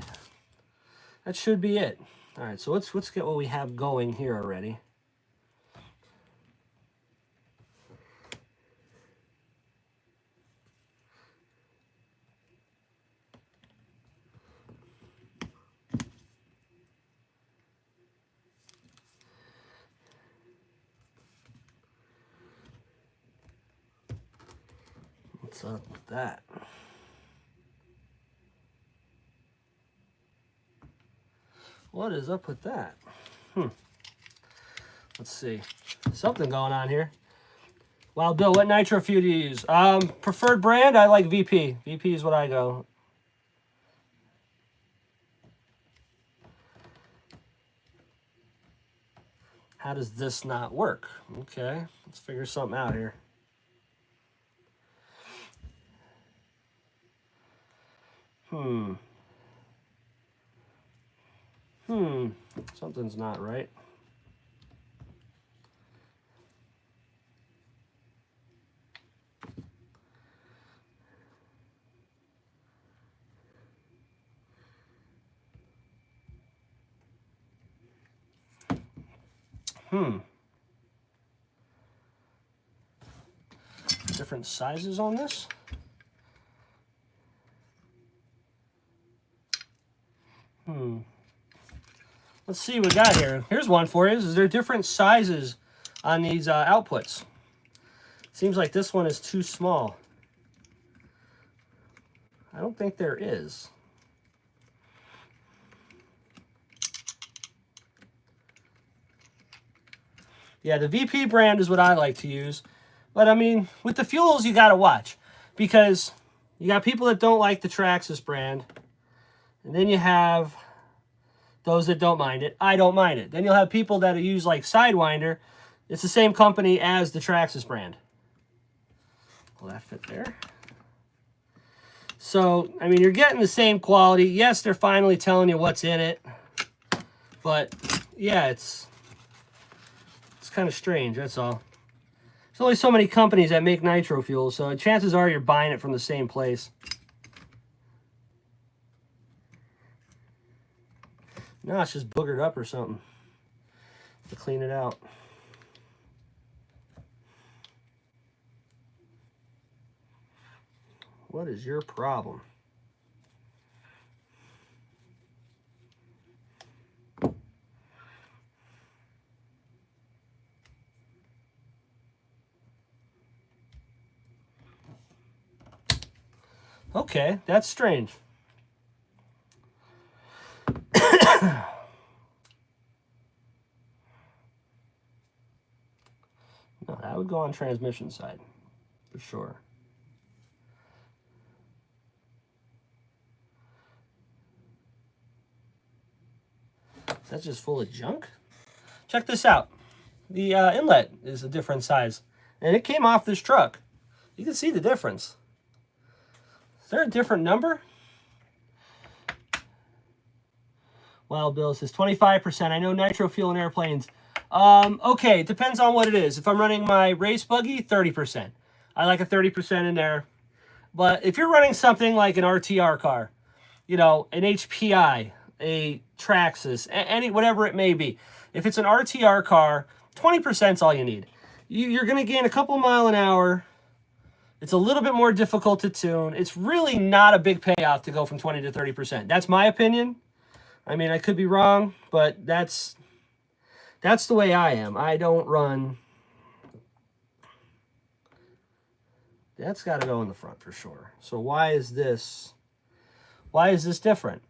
S1: That should be it. All right, so let's get what we have going here already. What's up with that? What is up with that? Let's see. Something going on here. Wild Bill, what nitro fuel do you use? Preferred brand, I like VP. VP is what I go. How does this not work? Okay, let's figure something out here. Something's not right. Different sizes on this. Let's see what we got here. Here's one for you. Is there different sizes on these outputs? Seems like this one is too small. I don't think there is. Yeah, the VP brand is what I like to use. But I mean, with the fuels, you got to watch. Because you got people that don't like the Traxxas brand. And then you have those that don't mind it. I don't mind it. Then you'll have people that use like Sidewinder. It's the same company as the Traxxas brand. Will that fit there? So, I mean, you're getting the same quality. Yes, they're finally telling you what's in it. But, yeah, it's kind of strange, that's all. There's only so many companies that make nitro fuel, so chances are you're buying it from the same place. No, it's just boogered up or something. Have to clean it out. What is your problem? Okay, that's strange. No, that would go on transmission side, for sure. That's just full of junk. Check this out. The inlet is a different size, and it came off this truck. You can see the difference. Is there a different number? Wild Bill says 25%. I know nitro fuel in airplanes. Okay, it depends on what it is. If I'm running my race buggy, 30%. I like a 30% in there. But if you're running something like an RTR car, you know, an HPI, a Traxxas, any whatever it may be. If it's an RTR car, 20% is all you need. You're going to gain a couple mile an hour. It's a little bit more difficult to tune. It's really not a big payoff to go from 20 to 30%. That's my opinion. I mean, I could be wrong, but that's the way I am. I don't run. That's got to go in the front for sure. So why is this different?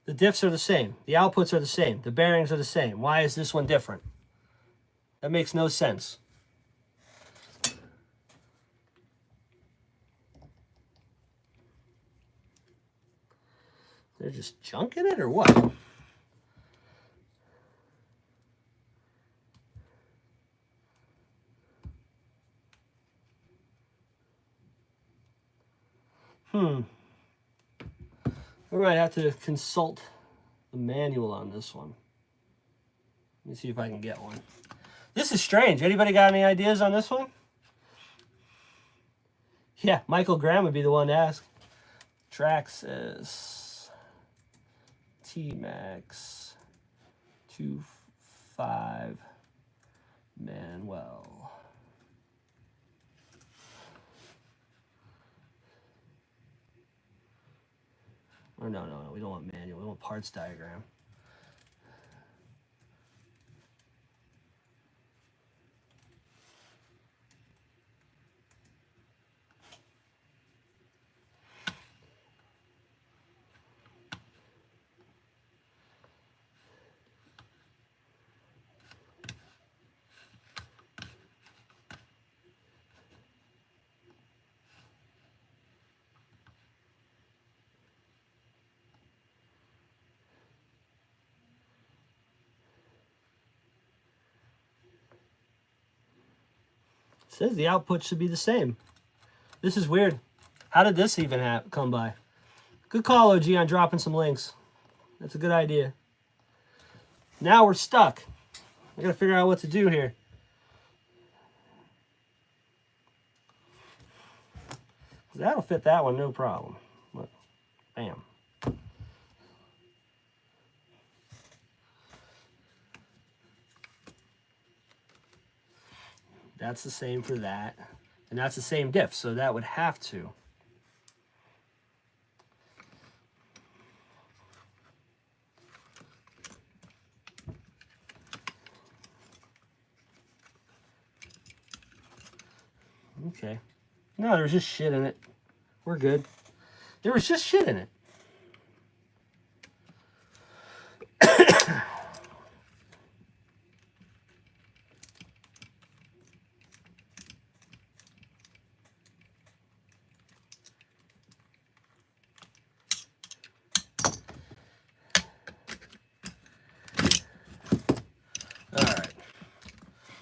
S1: The diffs are the same. The outputs are the same. The bearings are the same. Why is this one different? That makes no sense. They're just junk in it or what? We might have to consult the manual on this one. Let me see if I can get one. This is strange. Anybody got any ideas on this one? Yeah, Michael Graham would be the one to ask. Traxxas. dirtymaxx 25 Manuel. Or no, we don't want manual. We want parts diagram. It says the output should be the same. This is weird. How did this even come by? Good call, OG, on dropping some links. That's a good idea. Now we're stuck. I gotta figure out what to do here. That'll fit that one, no problem. Look, bam. That's the same for that. And that's the same diff, so that would have to. Okay. No, there's just shit in it. We're good. There was just shit in it. All right.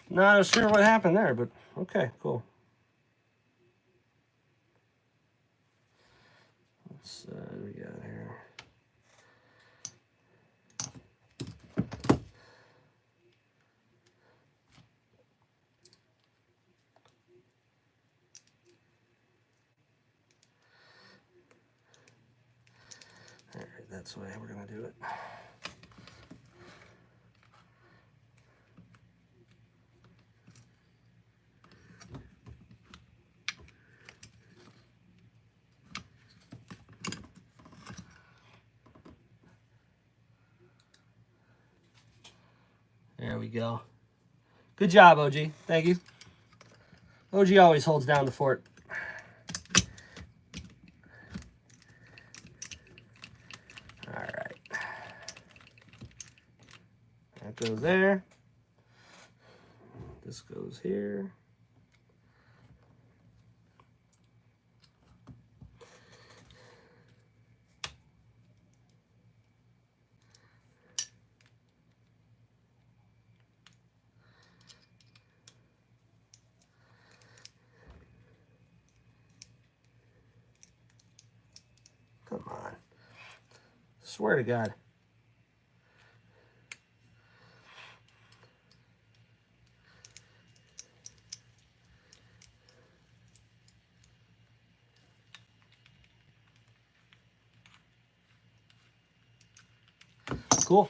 S1: Not sure what happened there, but okay, cool. What do we got here? All right, that's the way we're gonna do it. There we go. Good job, OG. Thank you. OG always holds down the fort. All right. That goes there. This goes here. Come on. Swear to God. Cool.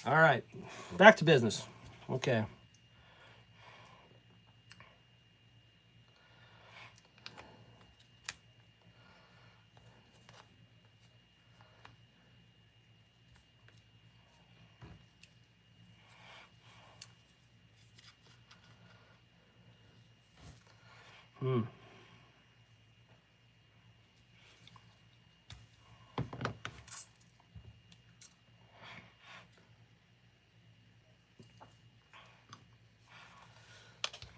S1: All right. Back to business. Okay.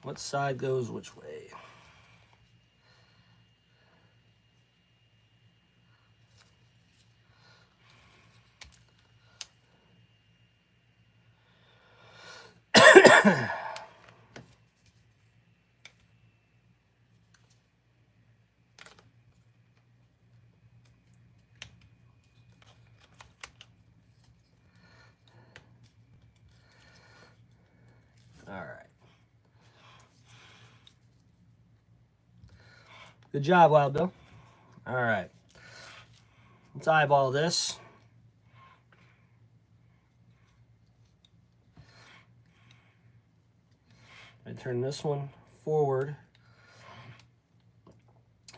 S1: What side goes which way? All right. Good job, Wild Bill. All right. Let's eyeball this. I turn this one forward.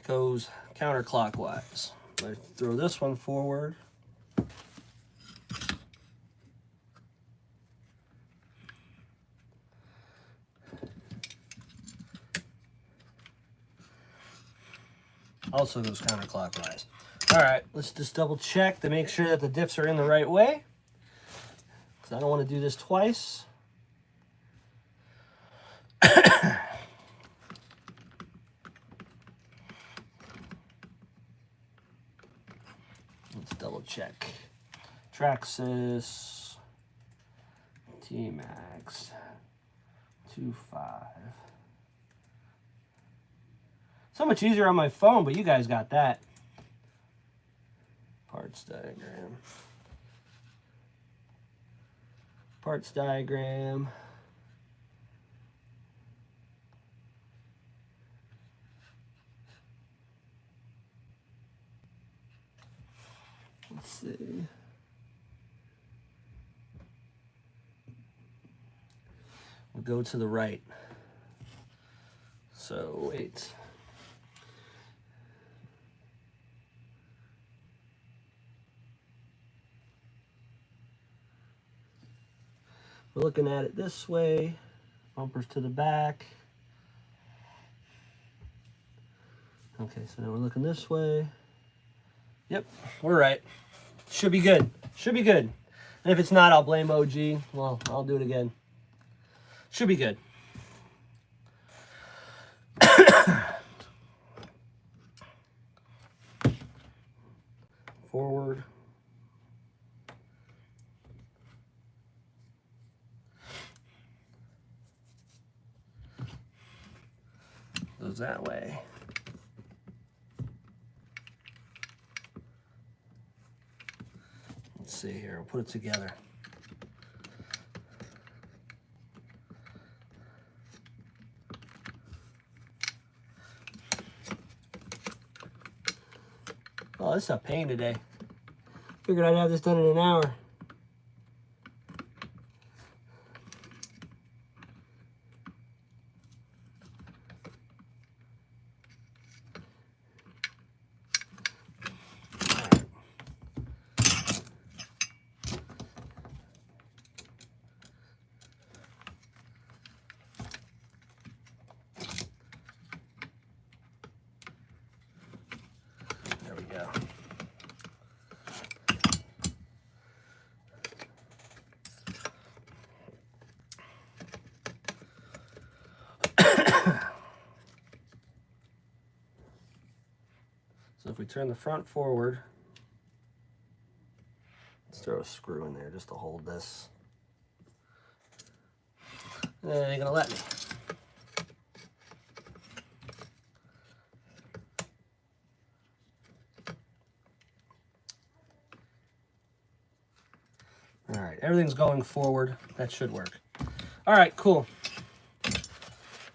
S1: Goes counterclockwise. I throw this one forward. Also goes counterclockwise. All right, let's just double check to make sure that the diffs are in the right way, because I don't want to do this twice. Let's double check. Traxxas, T-Max, 2.5. So much easier on my phone, but you guys got that. Parts diagram. Parts diagram. Let's see. We'll go to the right. So wait. We're looking at it this way. Bumpers to the back. Okay, so now we're looking this way. Yep, we're right. Should be good. Should be good. And if it's not, I'll blame OG. Well, I'll do it again. Should be good. Forward. Goes that way. Let's see here. We'll put it together. Oh, this is a pain today. Figured I'd have this done in an hour. There we go. So if we turn the front forward, let's throw a screw in there just to hold this. And it ain't gonna let me. All right, everything's going forward. That should work. All right, cool.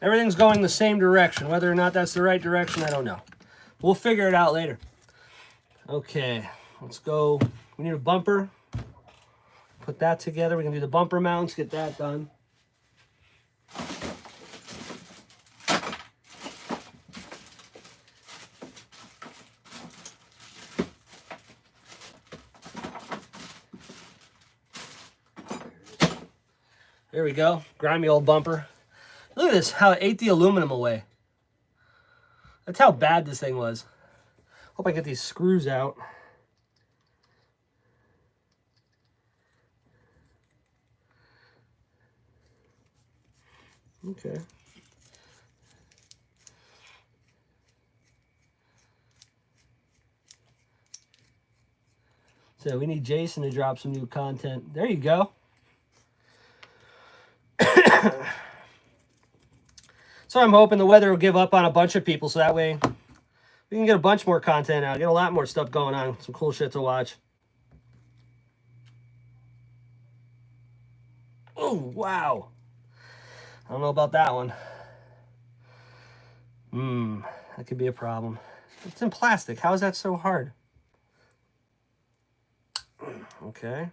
S1: Everything's going the same direction. Whether or not that's the right direction, I don't know. We'll figure it out later. Okay, let's go. We need a bumper. Put that together. We can do the bumper mounts, get that done. There we go. Grimy old bumper. Look at this, how it ate the aluminum away. That's how bad this thing was. Hope I get these screws out. Okay. So we need Jason to drop some new content. There you go. So I'm hoping the weather will give up on a bunch of people, so that way we can get a bunch more content out, get a lot more stuff going on, some cool shit to watch. Oh, wow. I don't know about that one. That could be a problem. It's in plastic. How is that so hard? Okay.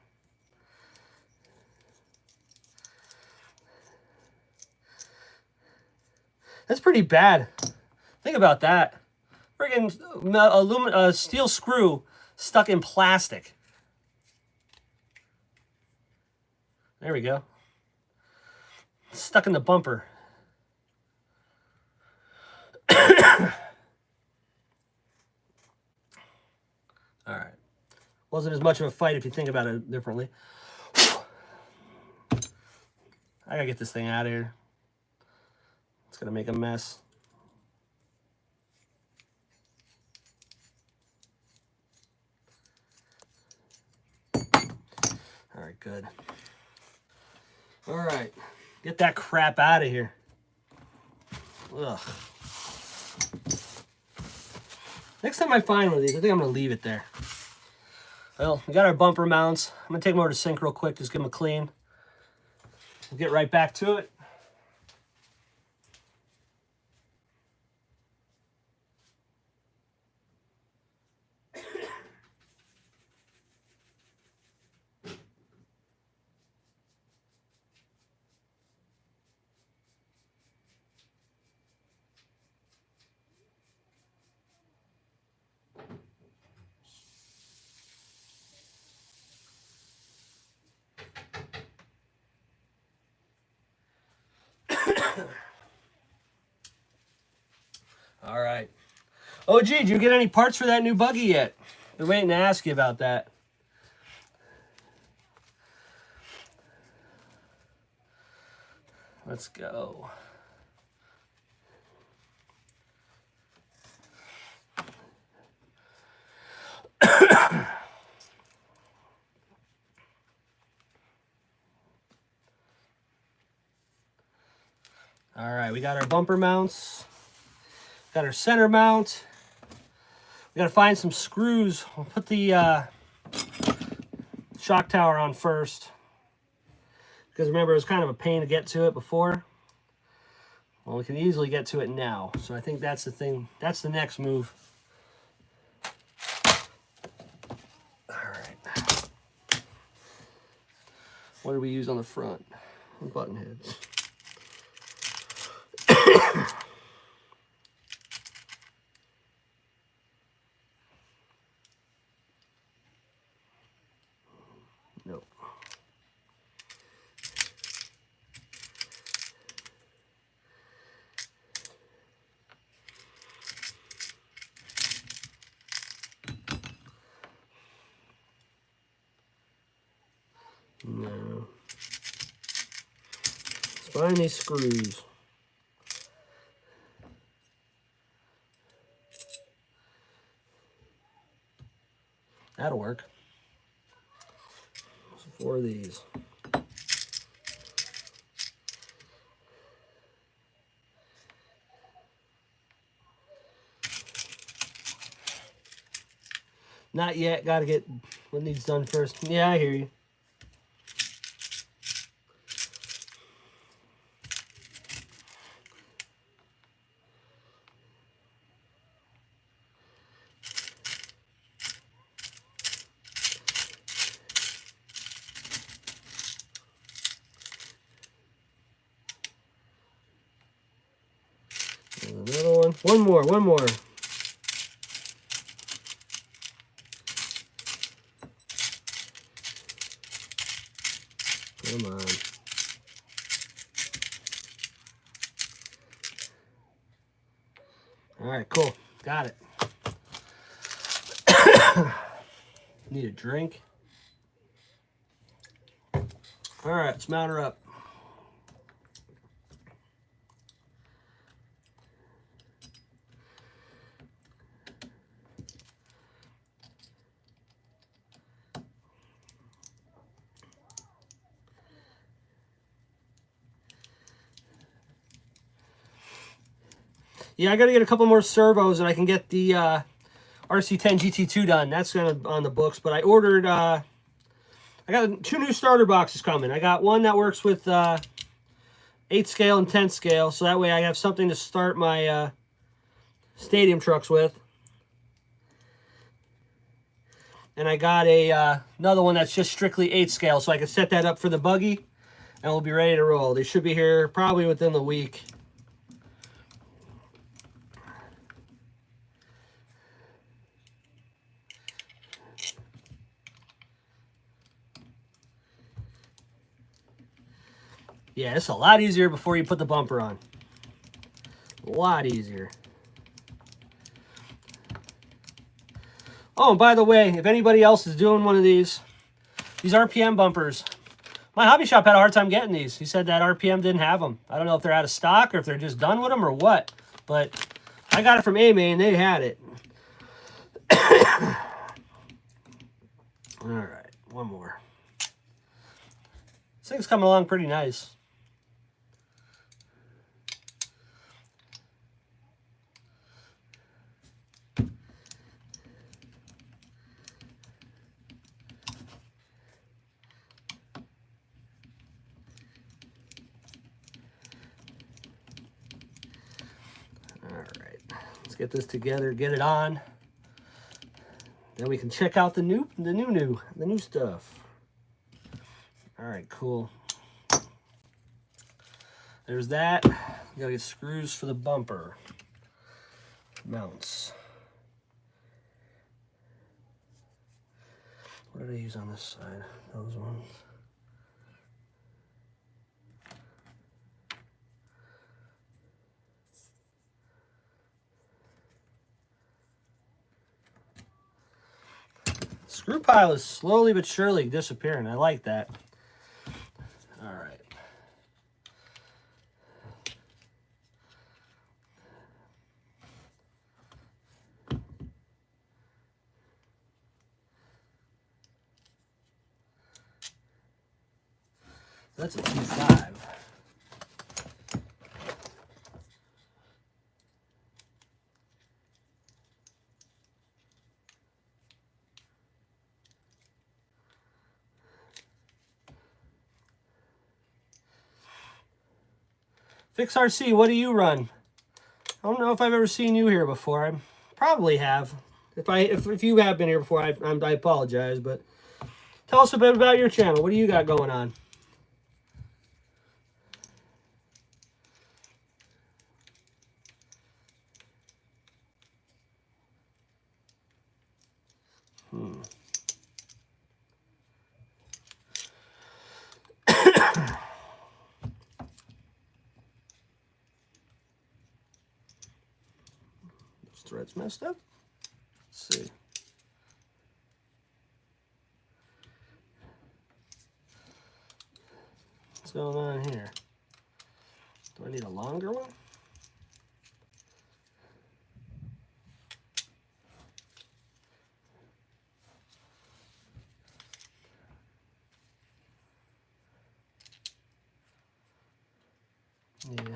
S1: That's pretty bad. Think about that. Friggin' steel screw stuck in plastic. There we go. Stuck in the bumper. All right. Wasn't as much of a fight if you think about it differently. I gotta get this thing out of here. It's gonna make a mess. All right, good. All right, get that crap out of here. Ugh. Next time I find one of these, I think I'm gonna leave it there. Well, we got our bumper mounts. I'm gonna take them over to sink real quick, just give them a clean. We'll get right back to it. All right. Oh, gee, did you get any parts for that new buggy yet? Been waiting to ask you about that. Let's go. All right, we got our bumper mounts. Got our center mount. We gotta find some screws. We'll put the shock tower on first. Because remember, it was kind of a pain to get to it before. Well, we can easily get to it now. So I think that's the thing. That's the next move. All right. What do we use on the front? Button heads. Nope. No. Let's find these screws. That'll work. So 4 of these. Not yet. Got to get what needs done first. Yeah, I hear you. There's another one. One more. Come on. All right, cool. Got it. Need a drink. All right, let's mount her up. Yeah, I got to get a couple more servos and I can get the RC10 GT2 done. That's on the books. But I ordered, I got 2 new starter boxes coming. I got one that works with 8 scale and 10 scale. So that way I have something to start my stadium trucks with. And I got a another one that's just strictly 8 scale, so I can set that up for the buggy, and we'll be ready to roll. They should be here probably within the week. Yeah, it's a lot easier before you put the bumper on. A lot easier. Oh, and by the way, if anybody else is doing one of these RPM bumpers, my hobby shop had a hard time getting these. He said that RPM didn't have them. I don't know if they're out of stock or if they're just done with them or what. But I got it from AMA and they had it. All right, one more. This thing's coming along pretty nice. Get this together, get it on. Then we can check out the new stuff. All right, cool. There's that. We gotta get screws for the bumper mounts. What did I use on this side? Those ones. Screw pile is slowly but surely disappearing. I like that. All right. That's a 2.5. Fix RC, what do you run? I don't know if I've ever seen you here before. I probably have. If you have been here before, I apologize. But tell us a bit about your channel. What do you got going on? Threads messed up. Let's see. What's going on here? Do I need a longer one? Yeah.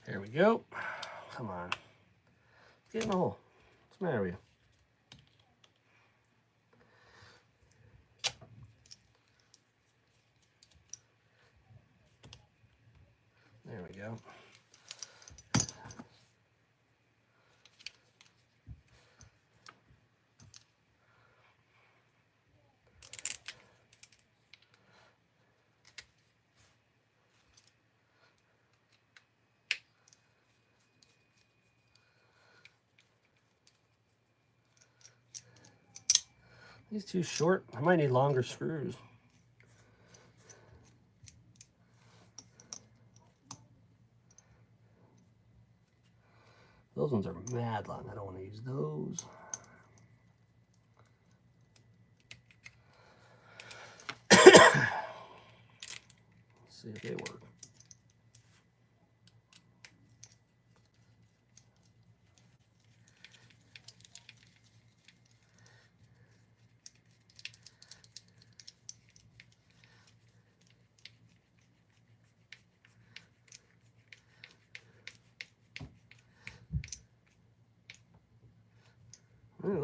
S1: There we go. Come on. Get in the hole. What's the matter with you? There we go. These too short. I might need longer screws. Those ones are mad long. I don't want to use those. Let's see if they work.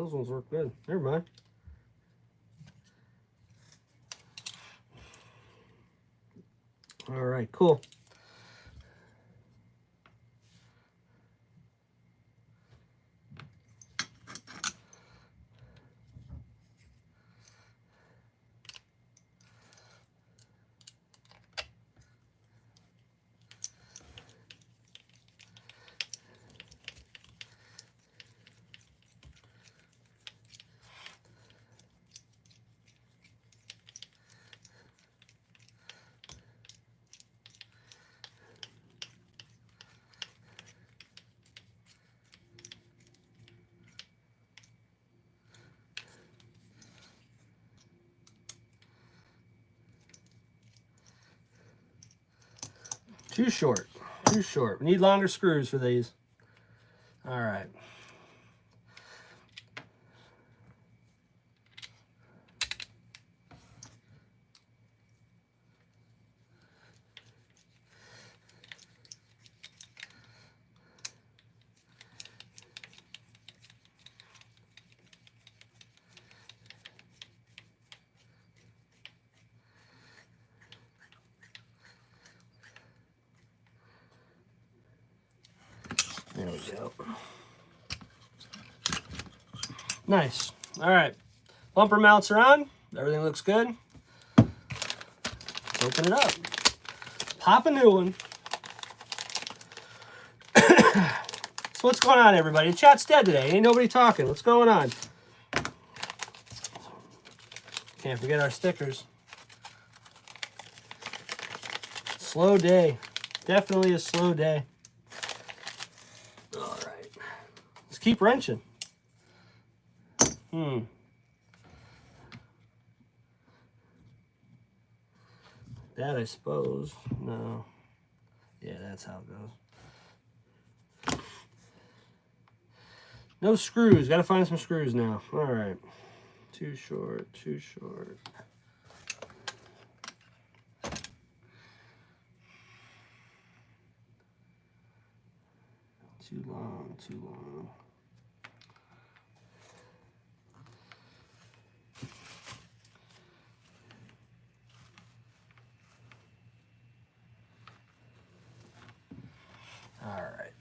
S1: Those ones work good. Never mind. All right, cool. Too short. Too short. We need longer screws for these. All right. There we go. Nice. All right. Bumper mounts are on. Everything looks good. Let's open it up. Pop a new one. So what's going on, everybody? The chat's dead today. Ain't nobody talking. What's going on? Can't forget our stickers. Slow day. Definitely a slow day. All right. Let's keep wrenching. That, I suppose. No. Yeah, that's how it goes. No screws. Got to find some screws now. All right. Too short. Too short. Too long. Too long. All right.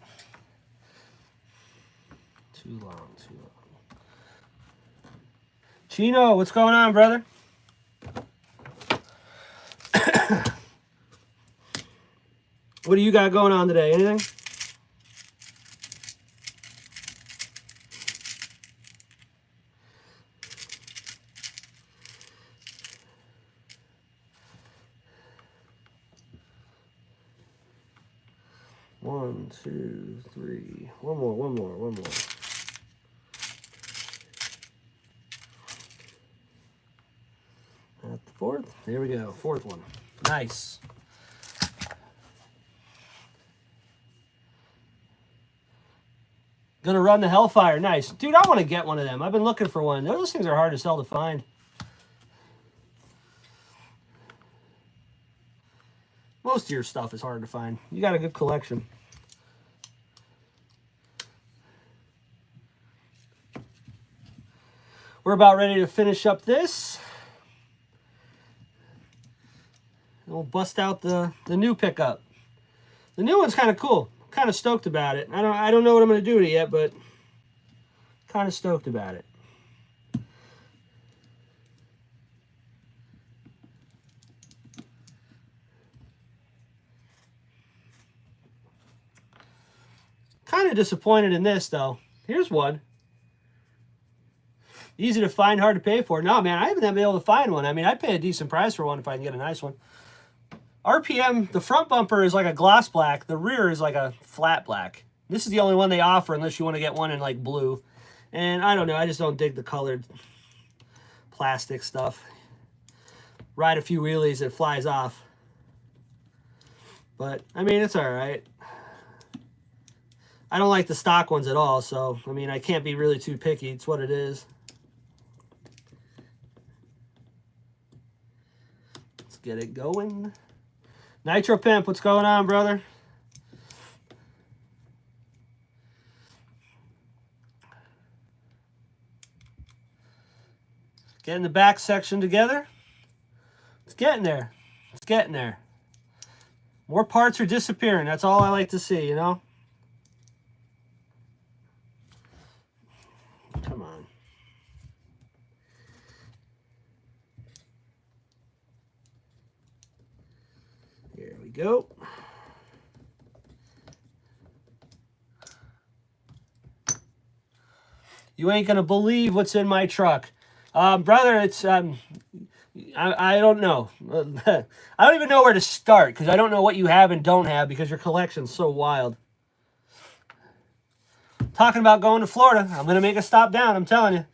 S1: Too long, too long. Chino, what's going on, brother? What do you got going on today? Anything? One, two, three. One more. At the fourth. There we go. Fourth one. Nice. Gonna run the Hellfire. Nice. Dude, I want to get one of them. I've been looking for one. Those things are hard as hell to find. Most of your stuff is hard to find. You got a good collection. We're about ready to finish up this. We'll bust out the new pickup. The new one's kind of cool. Kind of stoked about it. I don't know what I'm going to do with it yet, but kind of stoked about it. Kind of disappointed in this, though. Here's one. Easy to find, hard to pay for. No, man, I haven't been able to find one. I mean, I'd pay a decent price for one if I can get a nice one. RPM, the front bumper is like a gloss black. The rear is like a flat black. This is the only one they offer unless you want to get one in like blue. And I don't know, I just don't dig the colored plastic stuff. Ride a few wheelies, it flies off. But, I mean, it's all right. I don't like the stock ones at all, so, I mean, I can't be really too picky. It's what it is. Let's get it going. Nitro Pimp, what's going on, brother? Getting the back section together. It's getting there. It's getting there. More parts are disappearing. That's all I like to see, you know? Come on. Here we go. You ain't gonna believe what's in my truck. Brother, it's, I don't know. I don't even know where to start because I don't know what you have and don't have because your collection's so wild. Talking about going to Florida. I'm going to make a stop down, I'm telling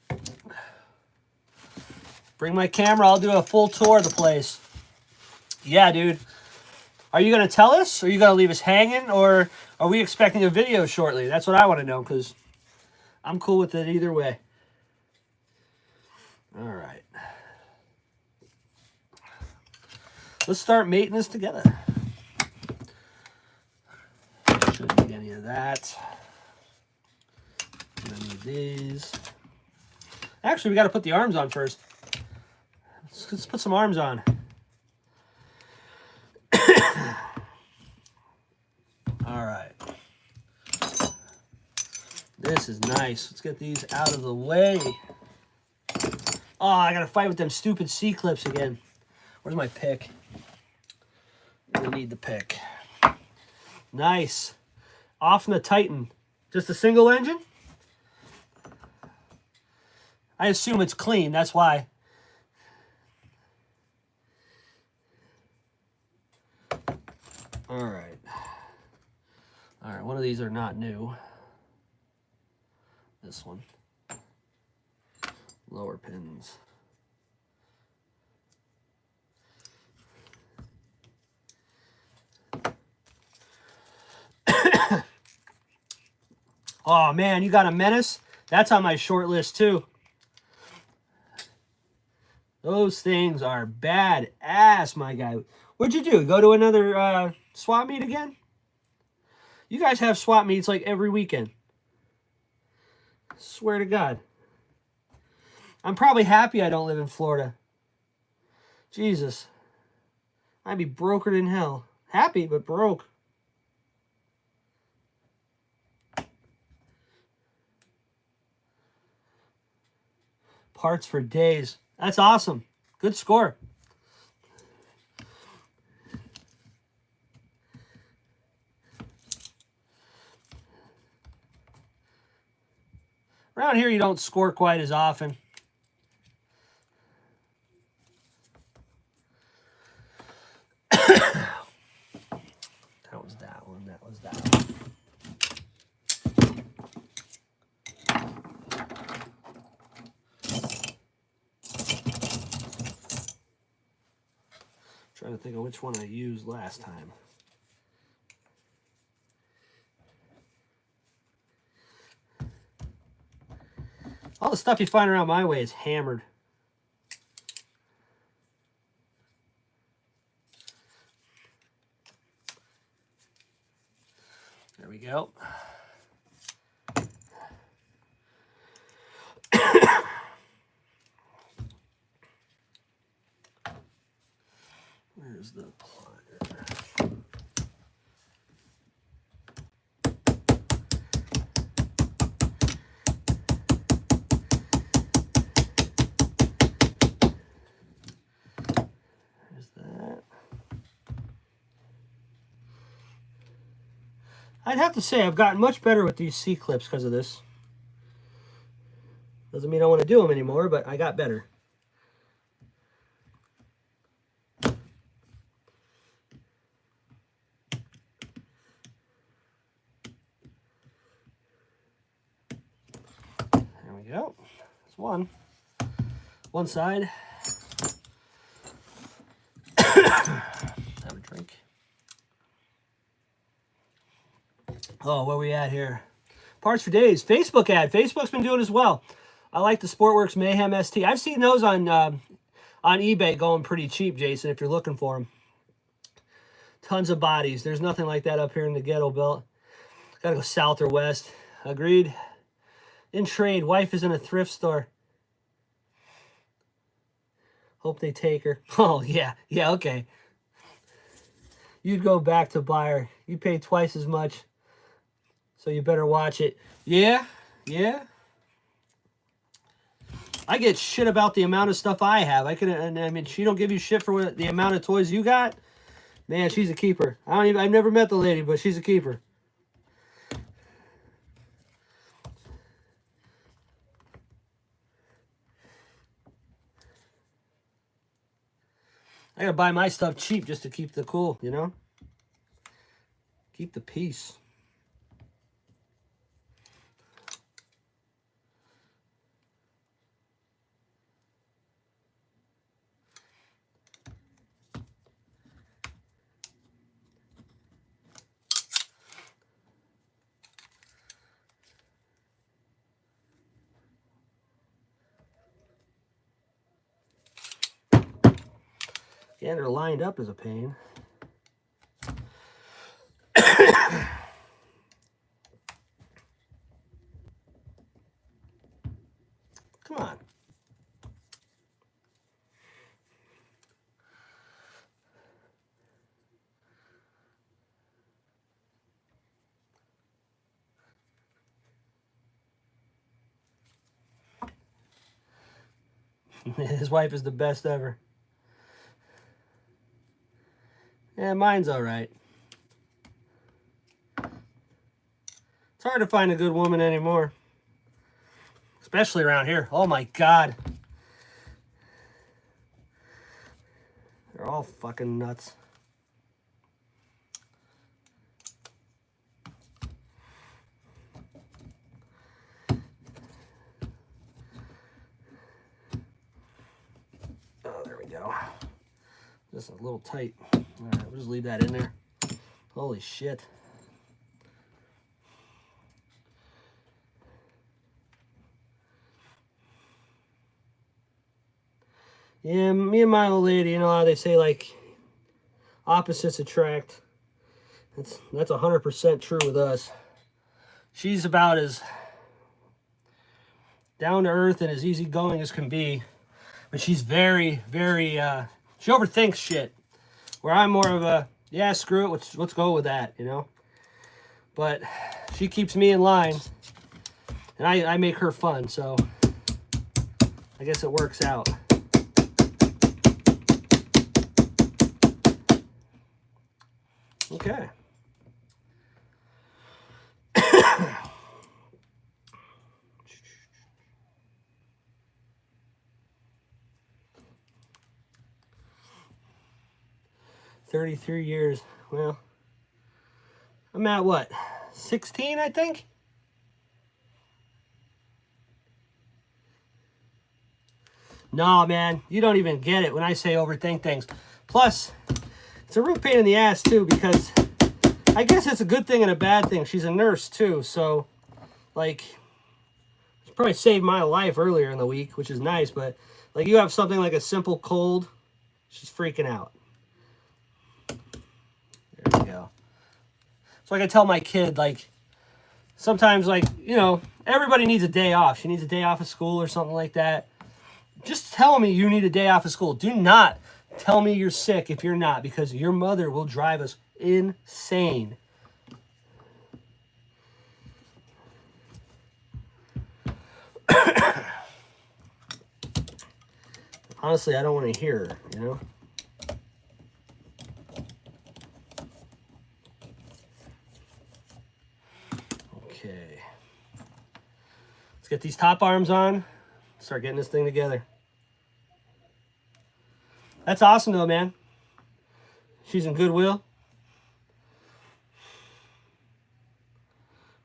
S1: you. Bring my camera. I'll do a full tour of the place. Yeah, dude. Are you going to tell us? Or are you going to leave us hanging? Or are we expecting a video shortly? That's what I want to know because I'm cool with it either way. All right. Let's start mating this together. Shouldn't need any of that. Any of these. Actually, we got to put the arms on first. Let's put some arms on. All right. This is nice. Let's get these out of the way. Oh, I got to fight with them stupid C-clips again. Where's my pick? I'm gonna need the pick. Nice. Off in the Titan. Just a single engine? I assume it's clean, that's why. Alright. Alright, one of these are not new. This one. Lower pins. Oh man, you got a Menace? That's on my short list too. Those things are badass, my guy. What'd you do? Go to another swap meet again? You guys have swap meets like every weekend. Swear to God. I'm probably happy I don't live in Florida. Jesus. I'd be brokered in hell. Happy, but broke. Parts for days. That's awesome. Good score. Around here, you don't score quite as often. That was that one. That was that one. Trying to think of which one I used last time. All the stuff you find around my way is hammered. There we go. Where's the plier? There's that. I'd have to say I've gotten much better with these C-clips because of this. Doesn't mean I want to do them anymore, but I got better. There we go. That's one. One side. Have a drink. Oh, where we at here? Parts for days. Facebook ad. Facebook's been doing as well. I like the Sportworks Mayhem ST. I've seen those on eBay going pretty cheap, Jason, if you're looking for them. Tons of bodies. There's nothing like that up here in the ghetto belt. Gotta go south or west. Agreed. In trade, wife is in a thrift store. Hope they take her. Oh, yeah. Yeah, okay. You'd go back to buy her. You pay twice as much, so you better watch it. Yeah, yeah. I get shit about the amount of stuff I have. I mean, she don't give you shit for the amount of toys you got. Man, she's a keeper. I've never met the lady, but she's a keeper. I gotta buy my stuff cheap just to keep the cool, you know? Keep the peace. Yeah, they're lined up as a pain. Come on. His wife is the best ever. Yeah, mine's all right. It's hard to find a good woman anymore. Especially around here. Oh my God. They're all fucking nuts. Oh, there we go. Just a little tight. All right, we'll just leave that in there. Holy shit. Yeah, me and my old lady, you know how they say, like, opposites attract. That's 100% true with us. She's about as down to earth and as easygoing as can be, but she's very, very. She overthinks shit. Where I'm more of a, yeah, screw it, let's go with that, you know. But she keeps me in line, and I make her fun, so I guess it works out. Okay. $33 years. Well, I'm at what? 16, I think? No, man, you don't even get it when I say overthink things. Plus, it's a real pain in the ass, too, because I guess it's a good thing and a bad thing. She's a nurse, too, so, like, she probably saved my life earlier in the week, which is nice, but, like, you have something like a simple cold, she's freaking out. There we go. So, like I tell my kid, like, sometimes, like, you know, everybody needs a day off. She needs a day off of school or something like that. Just tell me you need a day off of school. Do not tell me you're sick if you're not, because your mother will drive us insane. Honestly, I don't want to hear her, you know? Okay. Let's get these top arms on. Start getting this thing together. That's awesome, though, man. She's in Goodwill.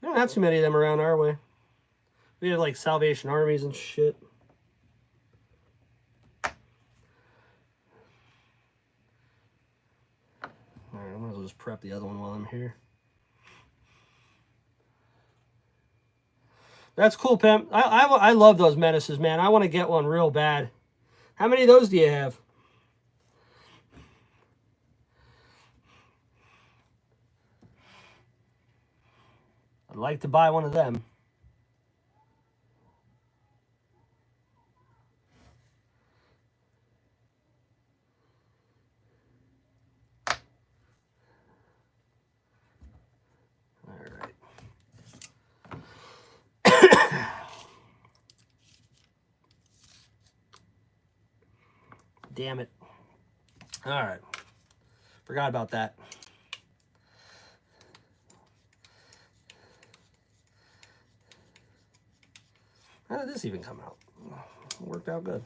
S1: We don't have too many of them around our way. We have, like, Salvation Armies and shit. Alright, I might as well just prep the other one while I'm here. That's cool, Pimp. I love those menaces, man. I want to get one real bad. How many of those do you have? I'd like to buy one of them. damn it. All right. Forgot about that. How did this even come out? It worked out good.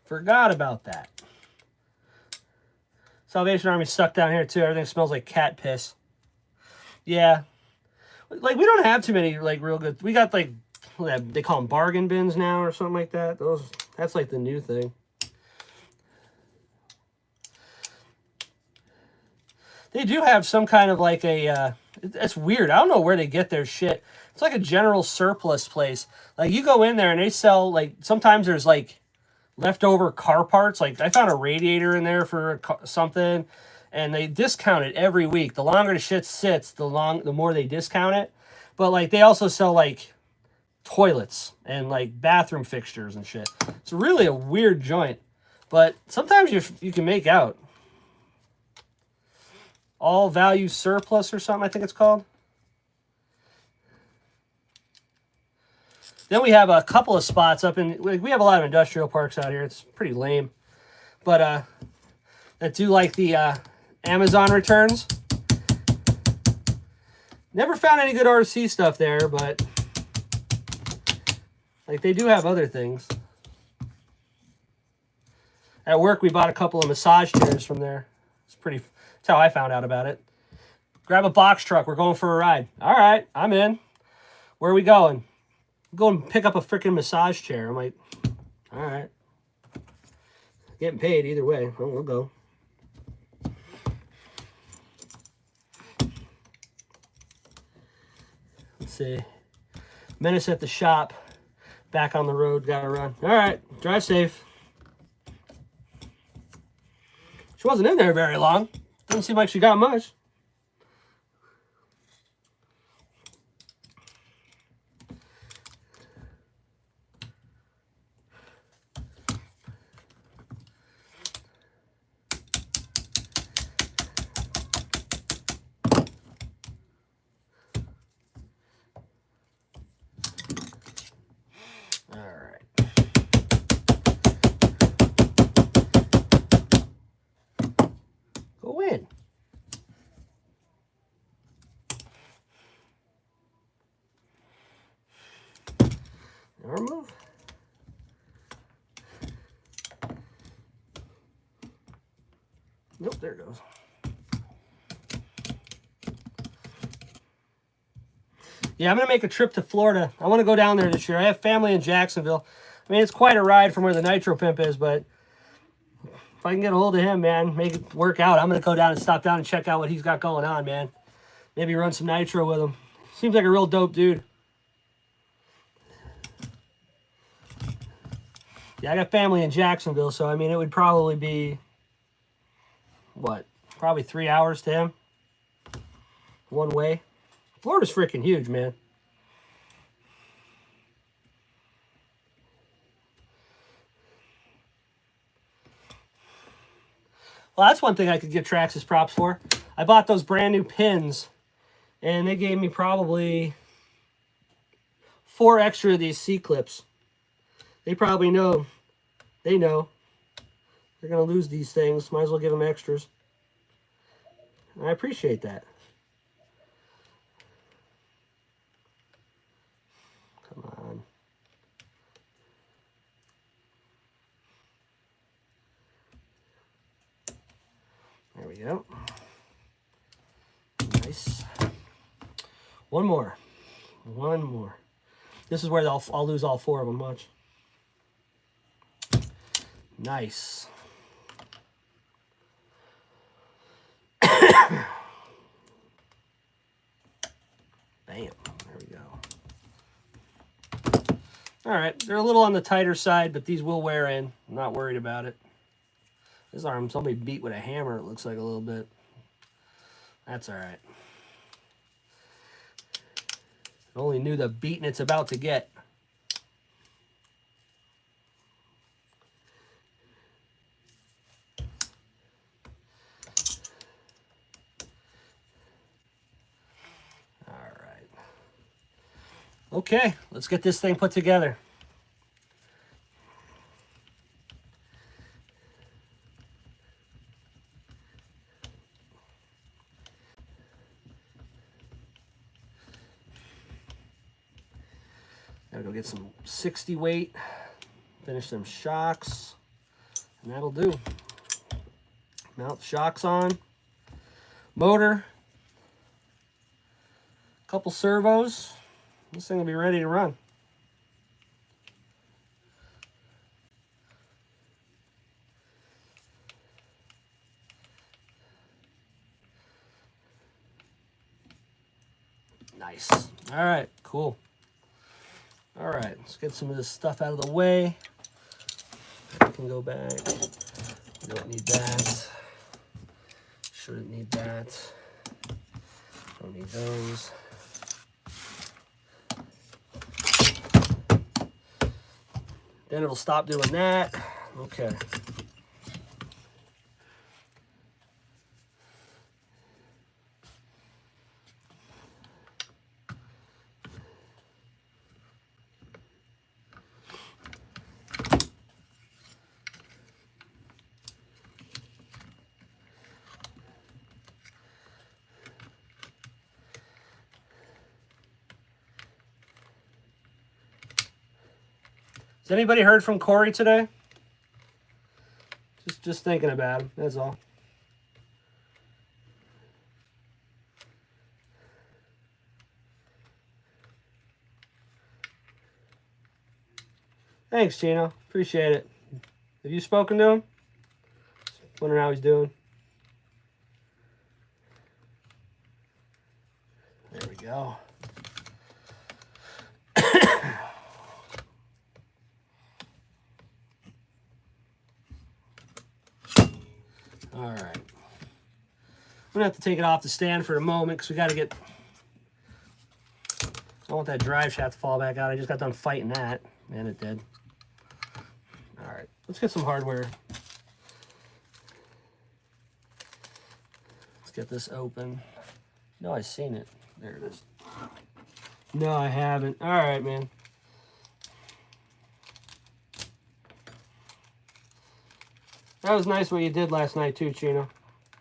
S1: Forgot about that. Salvation Army stuck down here too. Everything smells like cat piss. Yeah. Like, we don't have too many, like, real good... We got, like, they call them bargain bins now or something like that. That's, like, the new thing. They do have some kind of, like, a... it's weird. I don't know where they get their shit. It's like a general surplus place. Like, you go in there and they sell, like... Sometimes there's, like, leftover car parts. Like, I found a radiator in there for something... And they discount it every week. The longer the shit sits, the more they discount it. But, like, they also sell, like, toilets and, like, bathroom fixtures and shit. It's really a weird joint. But sometimes you can make out. All value surplus or something, I think it's called. Then we have a couple of spots up in... We have a lot of industrial parks out here. It's pretty lame. But, that do like the... Amazon returns. Never found any good RC stuff there, but like they do have other things. At work, we bought a couple of massage chairs from there. That's how I found out about it. Grab a box truck. We're going for a ride. All right, I'm in. Where are we going? I'm going to pick up a freaking massage chair. I'm like, all right. Getting paid either way. We'll go. Let's see. Menace at the shop. Back on the road. Gotta run. All right. Drive safe. She wasn't in there very long. Doesn't seem like she got much. Or move. Nope, there it goes. Yeah, I'm going to make a trip to Florida. I want to go down there this year. I have family in Jacksonville. I mean, it's quite a ride from where the Nitro Pimp is, but if I can get a hold of him, man, make it work out, I'm going to go down and stop down and check out what he's got going on, man. Maybe run some Nitro with him. Seems like a real dope dude. Yeah, I got family in Jacksonville, so, I mean, it would probably be, what, probably 3 hours to him? One way. Florida's freaking huge, man. Well, that's one thing I could give Traxxas props for. I bought those brand new pins, and they gave me probably 4 extra of these C-clips. They probably know. They know. They're going to lose these things. Might as well give them extras. And I appreciate that. Come on. There we go. Nice. One more. One more. This is where I'll lose all 4 of them. Watch. Nice. Bam. There we go. All right. They're a little on the tighter side, but these will wear in. I'm not worried about it. This arm, somebody beat with a hammer, it looks like a little bit. That's all right. Only knew the beating it's about to get. All right. Okay, let's get this thing put together. Gotta go get some 60 weight, finish them shocks, and that'll do. Mount the shocks on, motor, couple servos. This thing will be ready to run. Nice. All right, cool. All right, let's get some of this stuff out of the way. I can go back. Don't need that. Shouldn't need that. Don't need those. Then it'll stop doing that. Okay. Has anybody heard from Corey today? Just thinking about him, that's all. Thanks, Chino. Appreciate it. Have you spoken to him? Just wondering how he's doing. There we go. All right. I'm gonna have to take it off the stand for a moment because we got to get. I don't want that drive shaft to fall back out. I just got done fighting that, and it did. All right, let's get some hardware. Let's get this open. No, I've seen it. There it is. No, I haven't. All right, man. That was nice what you did last night too, Chino.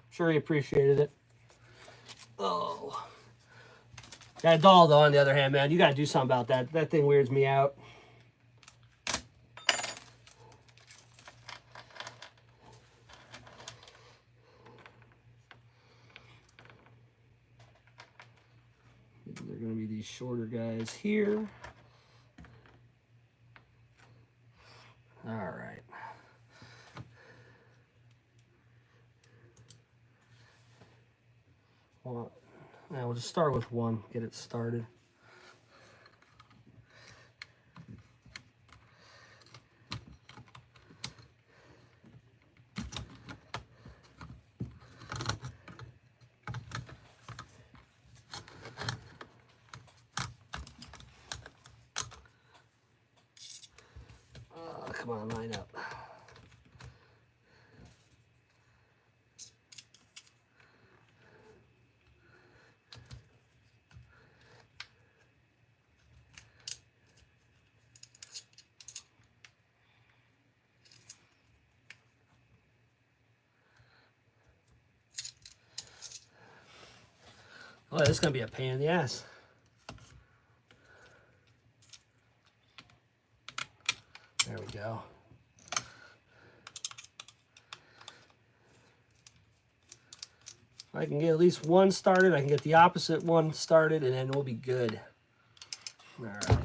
S1: Sure he appreciated it. Oh. That doll, though, on the other hand, man, you got to do something about that. That thing weirds me out. They're going to be these shorter guys here. All right. Well, now we'll just start with one, get it started. Come on, line up. Oh, this is going to be a pain in the ass. There we go. If I can get at least one started, I can get the opposite one started, and then we'll be good. All right.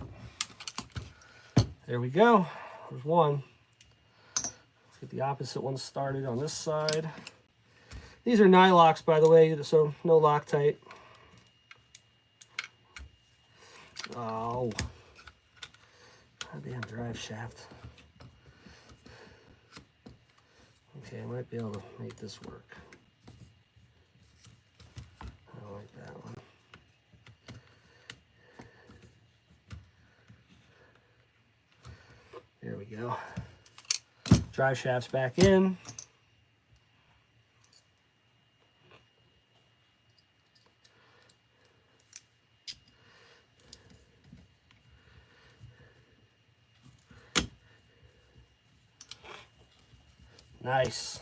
S1: There we go. There's one. Let's get the opposite one started on this side. These are nylocks, by the way, so no Loctite. Oh. Goddamn drive shaft. Okay, I might be able to make this work. I like that one. There we go. Drive shafts back in. Nice.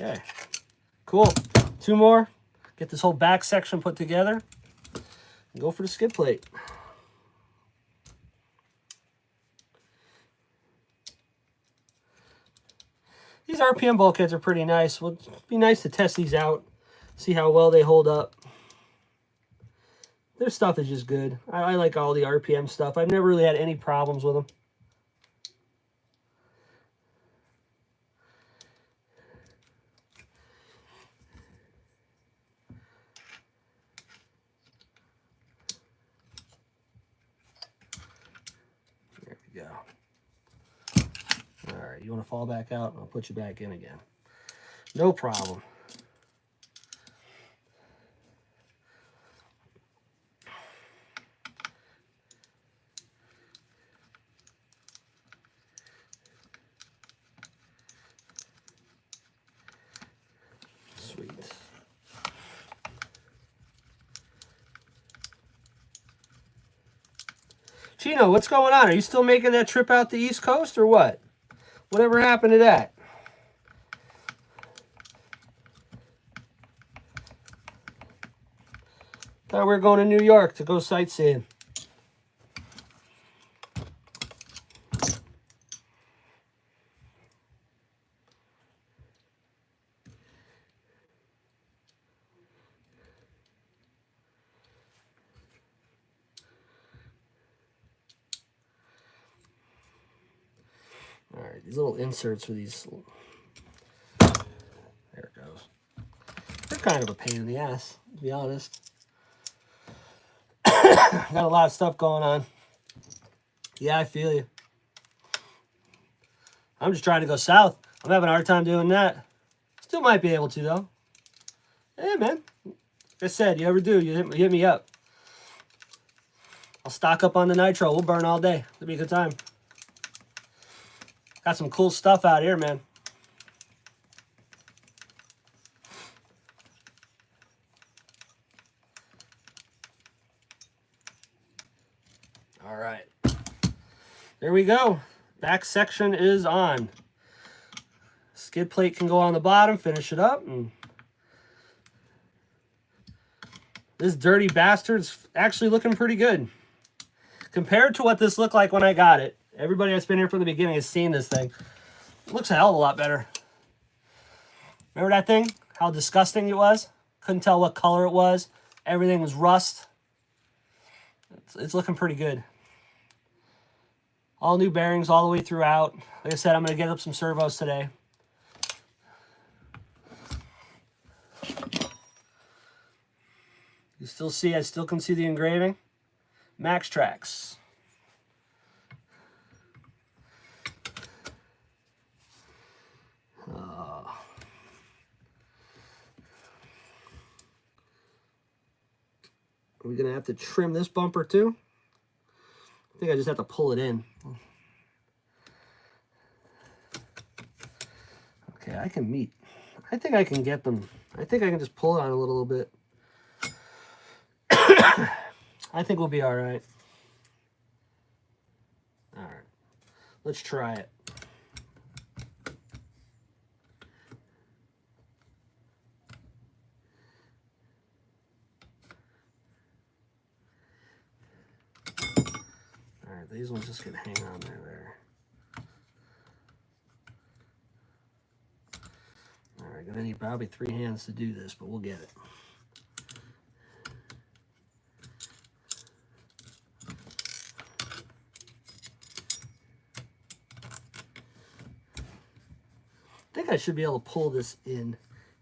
S1: Okay, cool. 2 more. Get this whole back section put together. And go for the skid plate. These RPM bulkheads are pretty nice. Well, it'd be nice to test these out, see how well they hold up. Their stuff is just good. I like all the RPM stuff. I've never really had any problems with them. There we go. All right, you want to fall back out? I'll put you back in again. No problem. Sweet. Chino, what's going on? Are you still making that trip out the East Coast or what? Whatever happened to that? Thought we were going to New York to go sightseeing. All right, these little inserts for these. There it goes. They're kind of a pain in the ass, to be honest. Got a lot of stuff going on. Yeah, I feel you. I'm just trying to go south. I'm having a hard time doing that. Still might be able to, though. Yeah, man. Like I said, you ever do, you hit me up. I'll stock up on the nitro. We'll burn all day. It'll be a good time. Got some cool stuff out here, man. All right. There we go. Back section is on. Skid plate can go on the bottom, finish it up. And this dirty bastard's actually looking pretty good. Compared to what this looked like when I got it. Everybody that's been here from the beginning has seen this thing. It looks a hell of a lot better. Remember that thing? How disgusting it was? Couldn't tell what color it was. Everything was rust. It's looking pretty good. All new bearings all the way throughout. Like I said, I'm going to get up some servos today. You still see, I still can see the engraving. Max Tracks. Are we going to have to trim this bumper too? I think I just have to pull it in. Okay, I can meet. I think I can get them. I think I can just pull it on a little bit. I think we'll be all right. All right. Let's try it. All right, these ones just gonna hang on there. All right, gonna need probably 3 hands to do this, but we'll get it. I think I should be able to pull this in,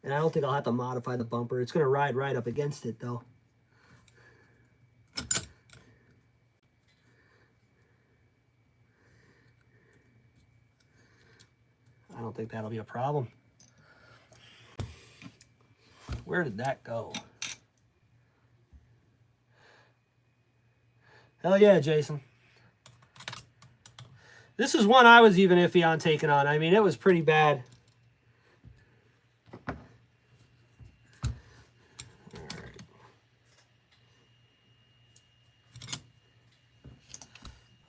S1: and I don't think I'll have to modify the bumper. It's going to ride right up against it, though. I don't think that'll be a problem. Where did that go? Hell yeah, Jason. This is one I was even iffy on taking on. I mean, it was pretty bad.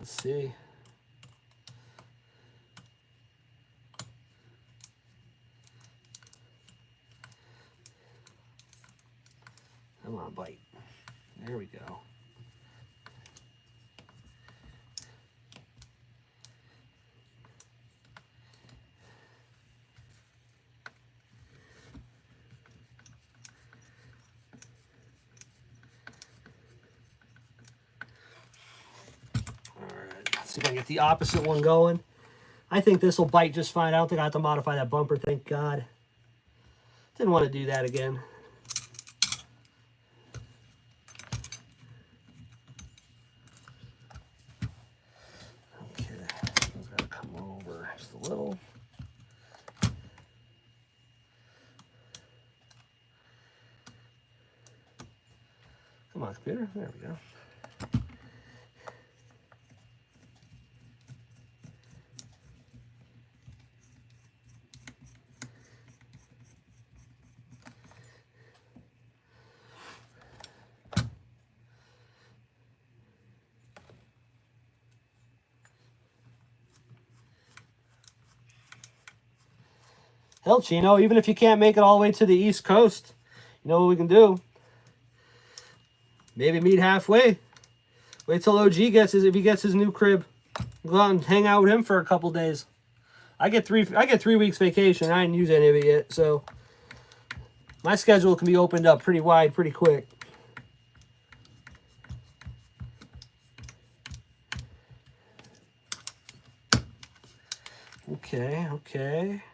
S1: Let's see. bite. There we go. See if I can get the opposite one going. I think this will bite just fine. I don't think I have to modify that bumper, thank God. Didn't want to do that again. Okay, it's got to come over just a little. Come on, computer. There we go. Hell, Chino, even if you can't make it all the way to the East Coast, you know what we can do? Maybe meet halfway. Wait till OG gets if he gets his new crib. Go out and hang out with him for a couple days. I get 3 weeks vacation. I didn't use any of it yet, so my schedule can be opened up pretty wide, pretty quick. Okay, okay.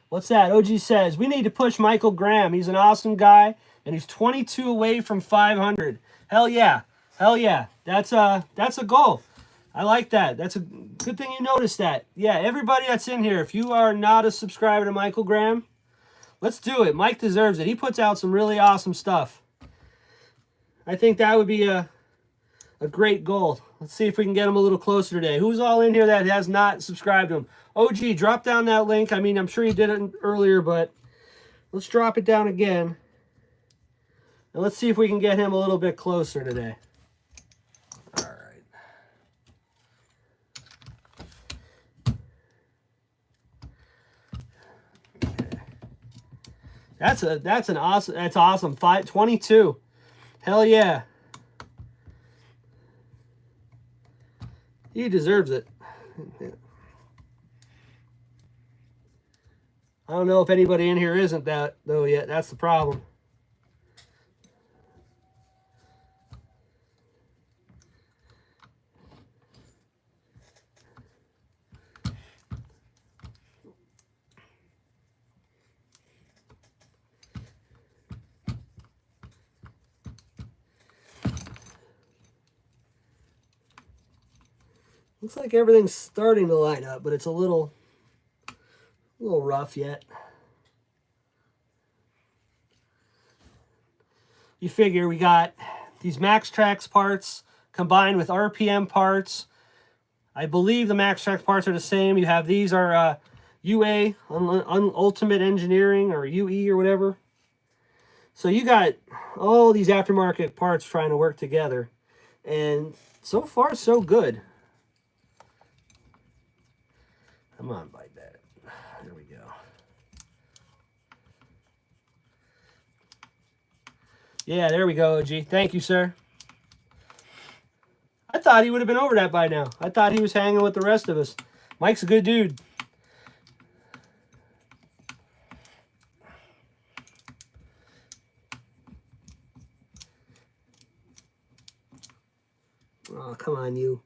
S1: What's that? OG says, we need to push Michael Graham. He's an awesome guy, and he's 22 away from 500. Hell yeah. Hell yeah. That's a goal. I like that. That's a good thing you noticed that. Yeah, everybody that's in here, if you are not a subscriber to Michael Graham, let's do it. Mike deserves it. He puts out some really awesome stuff. I think that would be a great goal. Let's see if we can get him a little closer today. Who's all in here that has not subscribed to him? OG, drop down that link. I mean, I'm sure you did it earlier, but let's drop it down again. And let's see if we can get him a little bit closer today. All right. Okay. That's awesome. 522. Hell yeah. He deserves it. I don't know if anybody in here isn't that, though, yet. That's the problem. Looks like everything's starting to line up, but it's a little rough yet. You figure we got these MaxTrax parts combined with RPM parts. I believe the MaxTrax parts are the same. You have these are UA, Ultimate Engineering, or UE or whatever. So you got all these aftermarket parts trying to work together. And so far, so good. Come on, bite that. There we go. Yeah, there we go, OG. Thank you, sir. I thought he would have been over that by now. I thought he was hanging with the rest of us. Mike's a good dude. Oh, come on, you.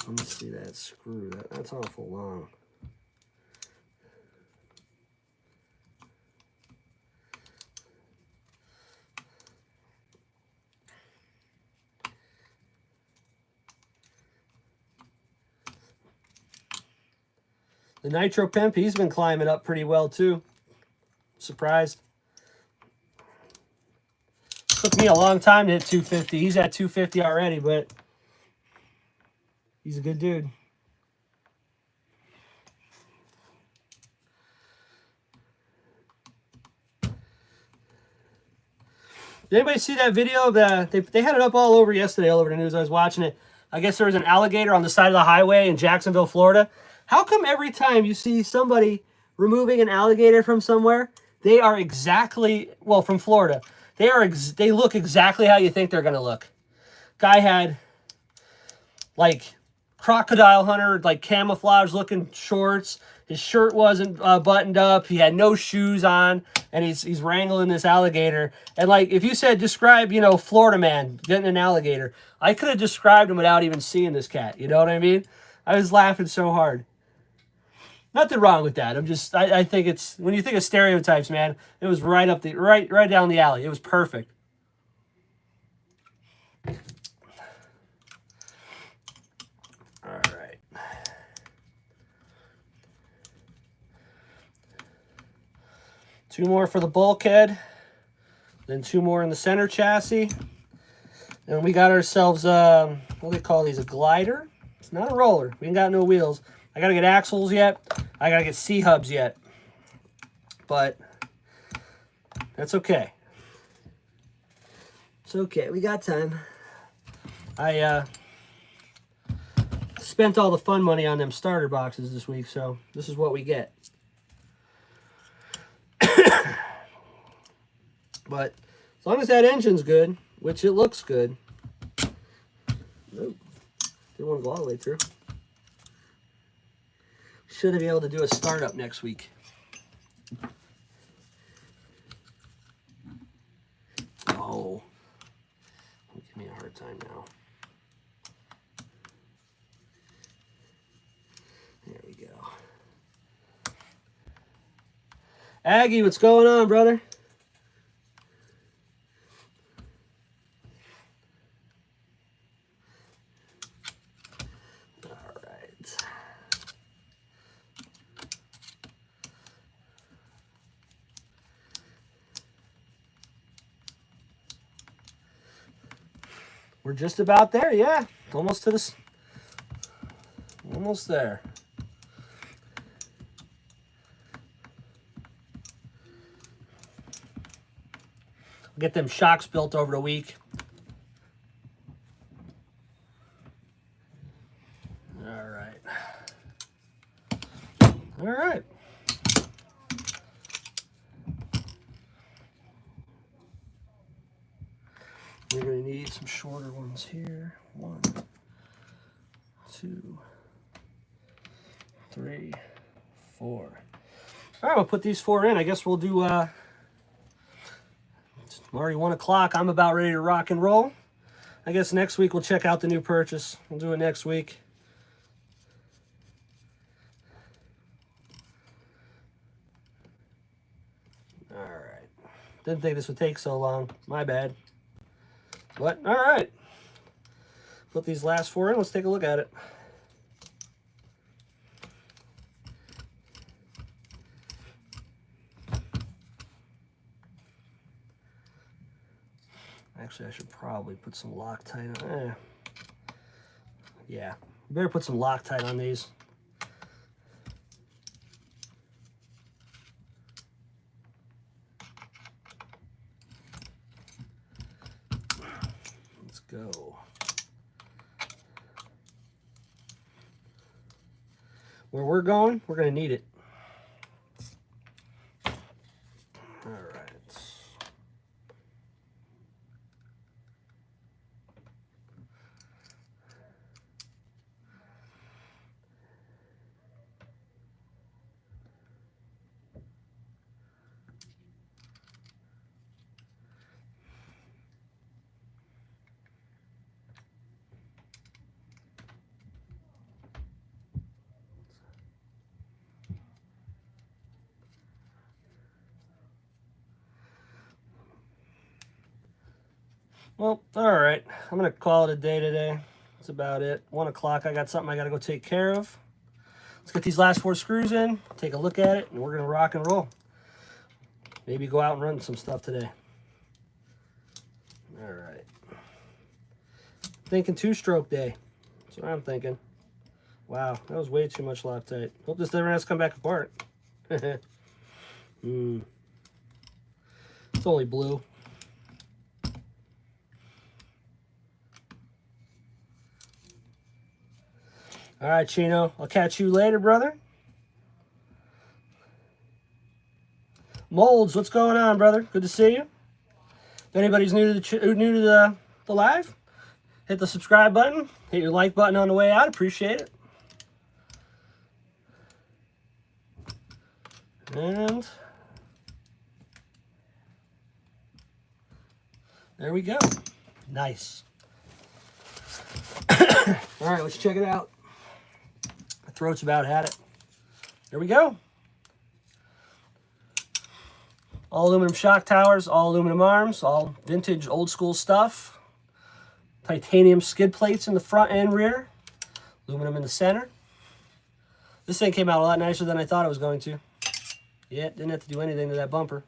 S1: Let me see that screw. That's awful long. The Nitro Pimp, he's been climbing up pretty well too. Surprised. Took me a long time to hit 250. He's at 250 already, but He's a good dude. Did anybody see that video? They had it up all over yesterday, all over the news. I was watching it. I guess there was an alligator on the side of the highway in Jacksonville, Florida. How come every time you see somebody removing an alligator from somewhere, they are exactly, well, from Florida, they look exactly how you think they're going to look? Guy had, like, crocodile hunter, like, camouflage-looking shorts. His shirt wasn't buttoned up. He had no shoes on, and he's wrangling this alligator. And, like, if you said, describe, you know, Florida man getting an alligator, I could have described him without even seeing this cat. You know what I mean? I was laughing so hard. Nothing wrong with that. I think it's, when you think of stereotypes, man, it was right up the, right down the alley. It was perfect. All right. Two more for the bulkhead. Then two more in the center chassis. And we got ourselves, what do they call these? A glider? It's not a roller. We ain't got no wheels. I got to get axles yet. I got to get C-hubs yet. But that's okay. It's okay. We got time. I spent all the fun money on them starter boxes this week, so this is what we get. But as long as that engine's good, which it looks good. Nope. Didn't want to go all the way through. Should be able to do a startup next week. Oh. Don't give me a hard time now. There we go. Aggie, what's going on, brother? We're just about there, yeah. Almost to this. Almost there. Get them shocks built over the week. All right. All right. We're going to need some shorter ones here. 1, 2, 3, 4. All right, we'll put these 4 in. I guess we'll do, it's already 1 o'clock. I'm about ready to rock and roll. I guess next week we'll check out the new purchase. We'll do it next week. All right. Didn't think this would take so long. My bad. But, all right. Put these last 4 in. Let's take a look at it. Actually, I should probably put some Loctite on. Yeah, better put some Loctite on these. Let's go. Where we're going, we're going to need it. All right. Well, all right. I'm going to call it a day today. That's about it. 1 o'clock. I got something I got to go take care of. Let's get these last 4 screws in, take a look at it, and we're going to rock and roll. Maybe go out and run some stuff today. All right. Thinking 2-stroke day. That's what I'm thinking. Wow, that was way too much Loctite. Hope this never has to come back apart. It's only blue. All right, Chino. I'll catch you later, brother. Molds, what's going on, brother? Good to see you. If anybody's new to the live, hit the subscribe button. Hit your like button on the way out. Appreciate it. And there we go. Nice. All right, let's check it out. My throat's about had it. There we go. All aluminum shock towers, all aluminum arms, all vintage old school stuff. Titanium skid plates in the front and rear. Aluminum in the center. This thing came out a lot nicer than I thought it was going to. Yeah, didn't have to do anything to that bumper.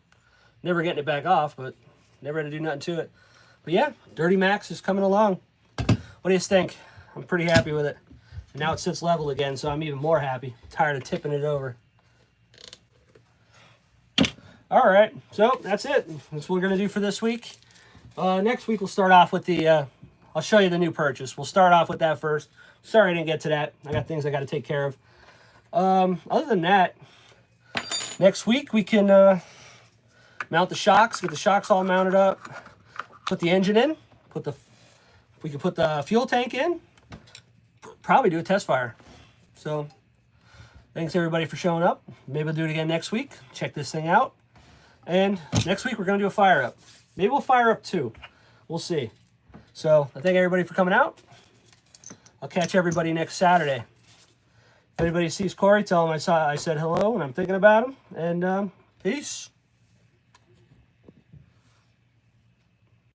S1: Never getting it back off, but never had to do nothing to it. But yeah, dirtymaxx is coming along. What do you think? I'm pretty happy with it. And now it sits level again, so I'm even more happy. Tired of tipping it over. All right, so that's it. That's what we're going to do for this week. Next week, we'll start off with the... I'll show you the new purchase. We'll start off with that first. Sorry I didn't get to that. I got things I got to take care of. Other than that, next week we can mount the shocks, get the shocks all mounted up, put the engine in, we can put the fuel tank in, probably do a test fire. So thanks everybody for showing up. Maybe we'll do it again next week. Check this thing out. And next week we're going to do a fire up. Maybe we'll fire up 2. We'll see. So I thank everybody for coming out. I'll catch everybody next Saturday. If anybody sees Corey, tell him I said hello and I'm thinking about him. And peace.